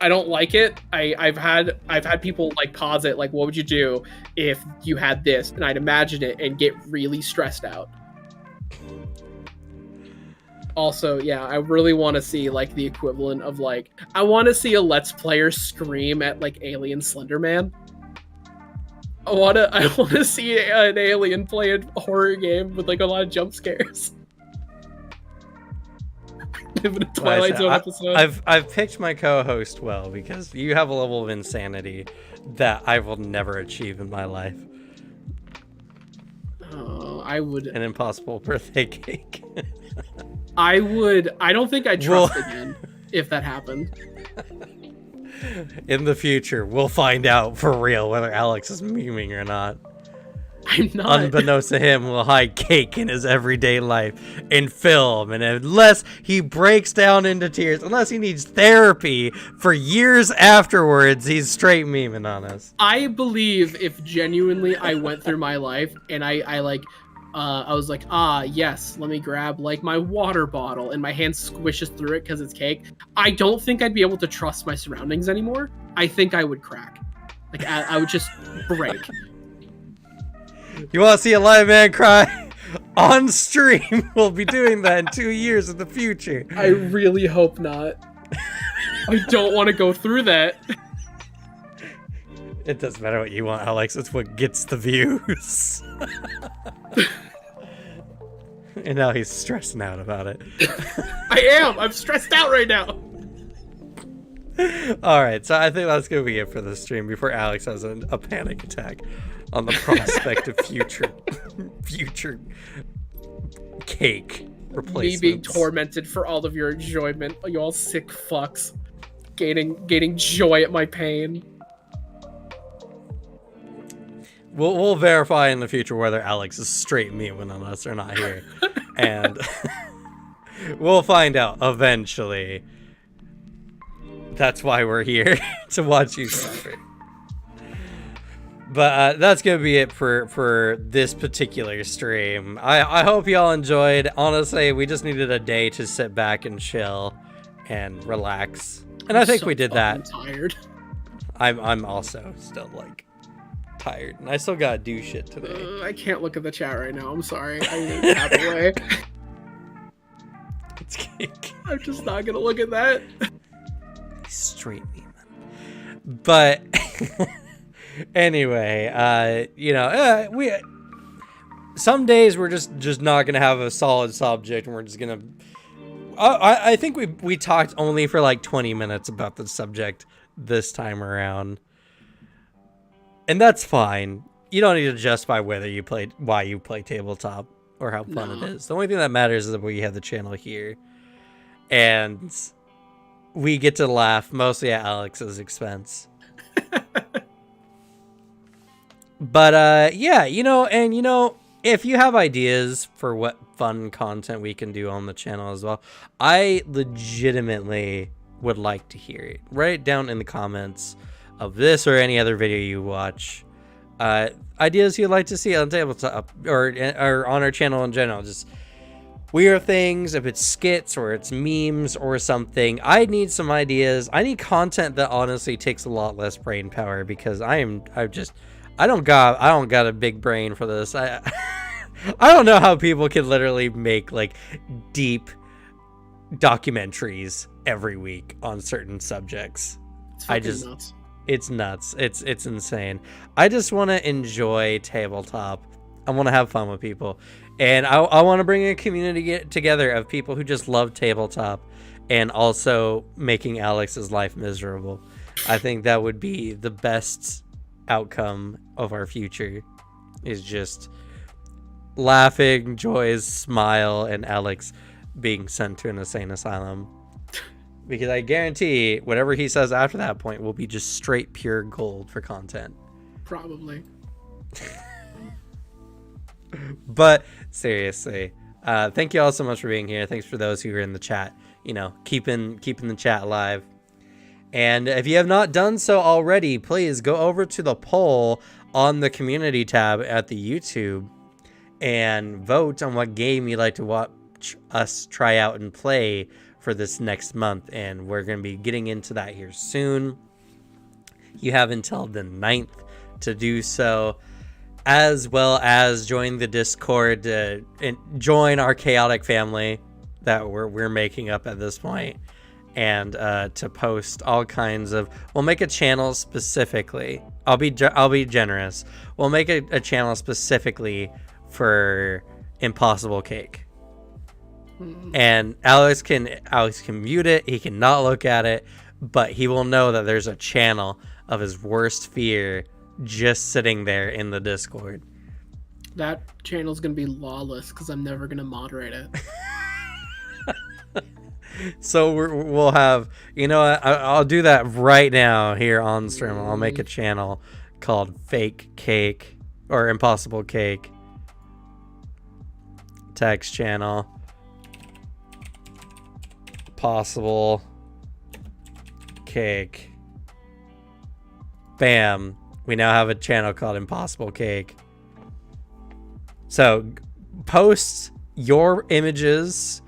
I don't like it. I've had people like pause it, like, what would you do if you had this? And I'd imagine it and get really stressed out. Also, yeah, I really want to see like the equivalent of like, I want to see a Let's Player scream at like Alien Slender Man. I want to see an alien play a horror game with like a lot of jump scares. In a Twilight Zone episode. I've picked my co-host well, because you have a level of insanity that I will never achieve in my life. Oh, I would. An impossible birthday cake. I don't think I'd trust again if that happened. In the future, we'll find out for real whether Alex is memeing or not. I'm not. Unbeknownst to him, will hide cake in his everyday life in film, and unless he breaks down into tears, unless he needs therapy for years afterwards, he's straight memeing on us. I believe if genuinely I went through my life and I was like, yes, let me grab like my water bottle, and my hand squishes through it because it's cake. I don't think I'd be able to trust my surroundings anymore. I think I would crack. Like I would just break. You want to see a live man cry on stream? We'll be doing that in 2 years in the future. I really hope not. I don't want to go through that. It doesn't matter what you want, Alex. It's what gets the views. And now he's stressing out about it. I am. I'm stressed out right now. All right, so I think that's going to be it for the stream before Alex has a panic attack on the prospect of future cake replacements. Me being tormented for all of your enjoyment, you all sick fucks, gaining joy at my pain. We'll verify in the future whether Alex is straight memeing on us or not here, and we'll find out eventually. That's why we're here, to watch you suffer. But that's gonna be it for this particular stream. I hope y'all enjoyed. Honestly, we just needed a day to sit back and chill and relax, and I think we did that. I'm tired. I'm also still like tired, and I still gotta do shit today. I can't look at the chat right now. I'm sorry. I need to tap away. It's cake. I'm just not gonna look at that. Straight me, man. But anyway, we some days we're just not gonna have a solid subject, and we're just gonna. I think we talked only for like 20 minutes about the subject this time around, and that's fine. You don't need to justify why you play tabletop or how fun it is. The only thing that matters is that we have the channel here, and we get to laugh mostly at Alex's expense. But yeah, if you have ideas for what fun content we can do on the channel as well, I legitimately would like to hear it. Write it down in the comments of this or any other video you watch. Ideas you'd like to see on Tabletop or on our channel in general. Just weird things, if it's skits or it's memes or something. I need some ideas. I need content that honestly takes a lot less brain power, because I don't got a big brain for this. I don't know how people can literally make like deep documentaries every week on certain subjects. It's nuts. It's nuts. It's insane. I just want to enjoy tabletop. I want to have fun with people, and I want to bring a community together of people who just love tabletop, and also making Alex's life miserable. I think that would be the best outcome of our future, is just laughing, joys, smile, and Alex being sent to an insane asylum. Because I guarantee whatever he says after that point will be just straight pure gold for content. Probably. But seriously, thank you all so much for being here. Thanks for those who are in the chat, keeping the chat alive. And if you have not done so already, please go over to the poll on the community tab at the YouTube and vote on what game you'd like to watch us try out and play for this next month. And we're going to be getting into that here soon. You have until the 9th to do so, as well as join the Discord and join our chaotic family that we're making up at this point. And to post all kinds of, we'll make a channel specifically. I'll be generous. We'll make a channel specifically for Impossible Cake. And Alex can mute it. He cannot look at it, but he will know that there's a channel of his worst fear just sitting there in the Discord. That channel's gonna be lawless because I'm never gonna moderate it. So we'll have, I'll do that right now here on stream. I'll make a channel called Fake Cake or Impossible Cake. Text channel. Possible Cake. Bam. We now have a channel called Impossible Cake. So post your images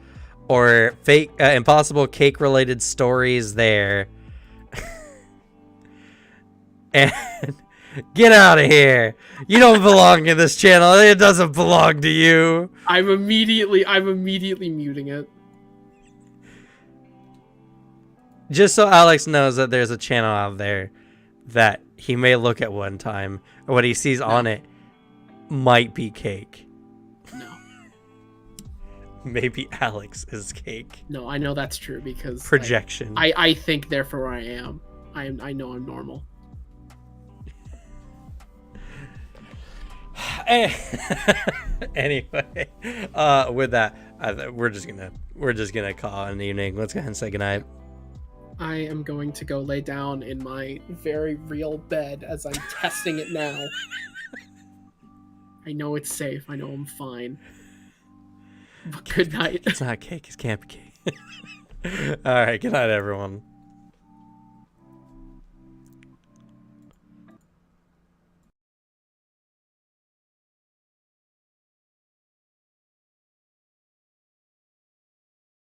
or fake Impossible Cake related stories there. And get out of here. You don't belong in this channel. It doesn't belong to you. I'm immediately muting it. Just so Alex knows that there's a channel out there that he may look at one time, or what he sees on it might be cake. No. Maybe Alex is cake. No, I know that's true because projection. I think therefore I am. I know I'm normal. Anyway, with that, we're just gonna call it an evening. Let's go ahead and say goodnight. I am going to go lay down in my very real bed as I'm testing it now. I know it's safe. I know I'm fine. But good night. It's not cake. It's camp cake. All right. Good night, everyone.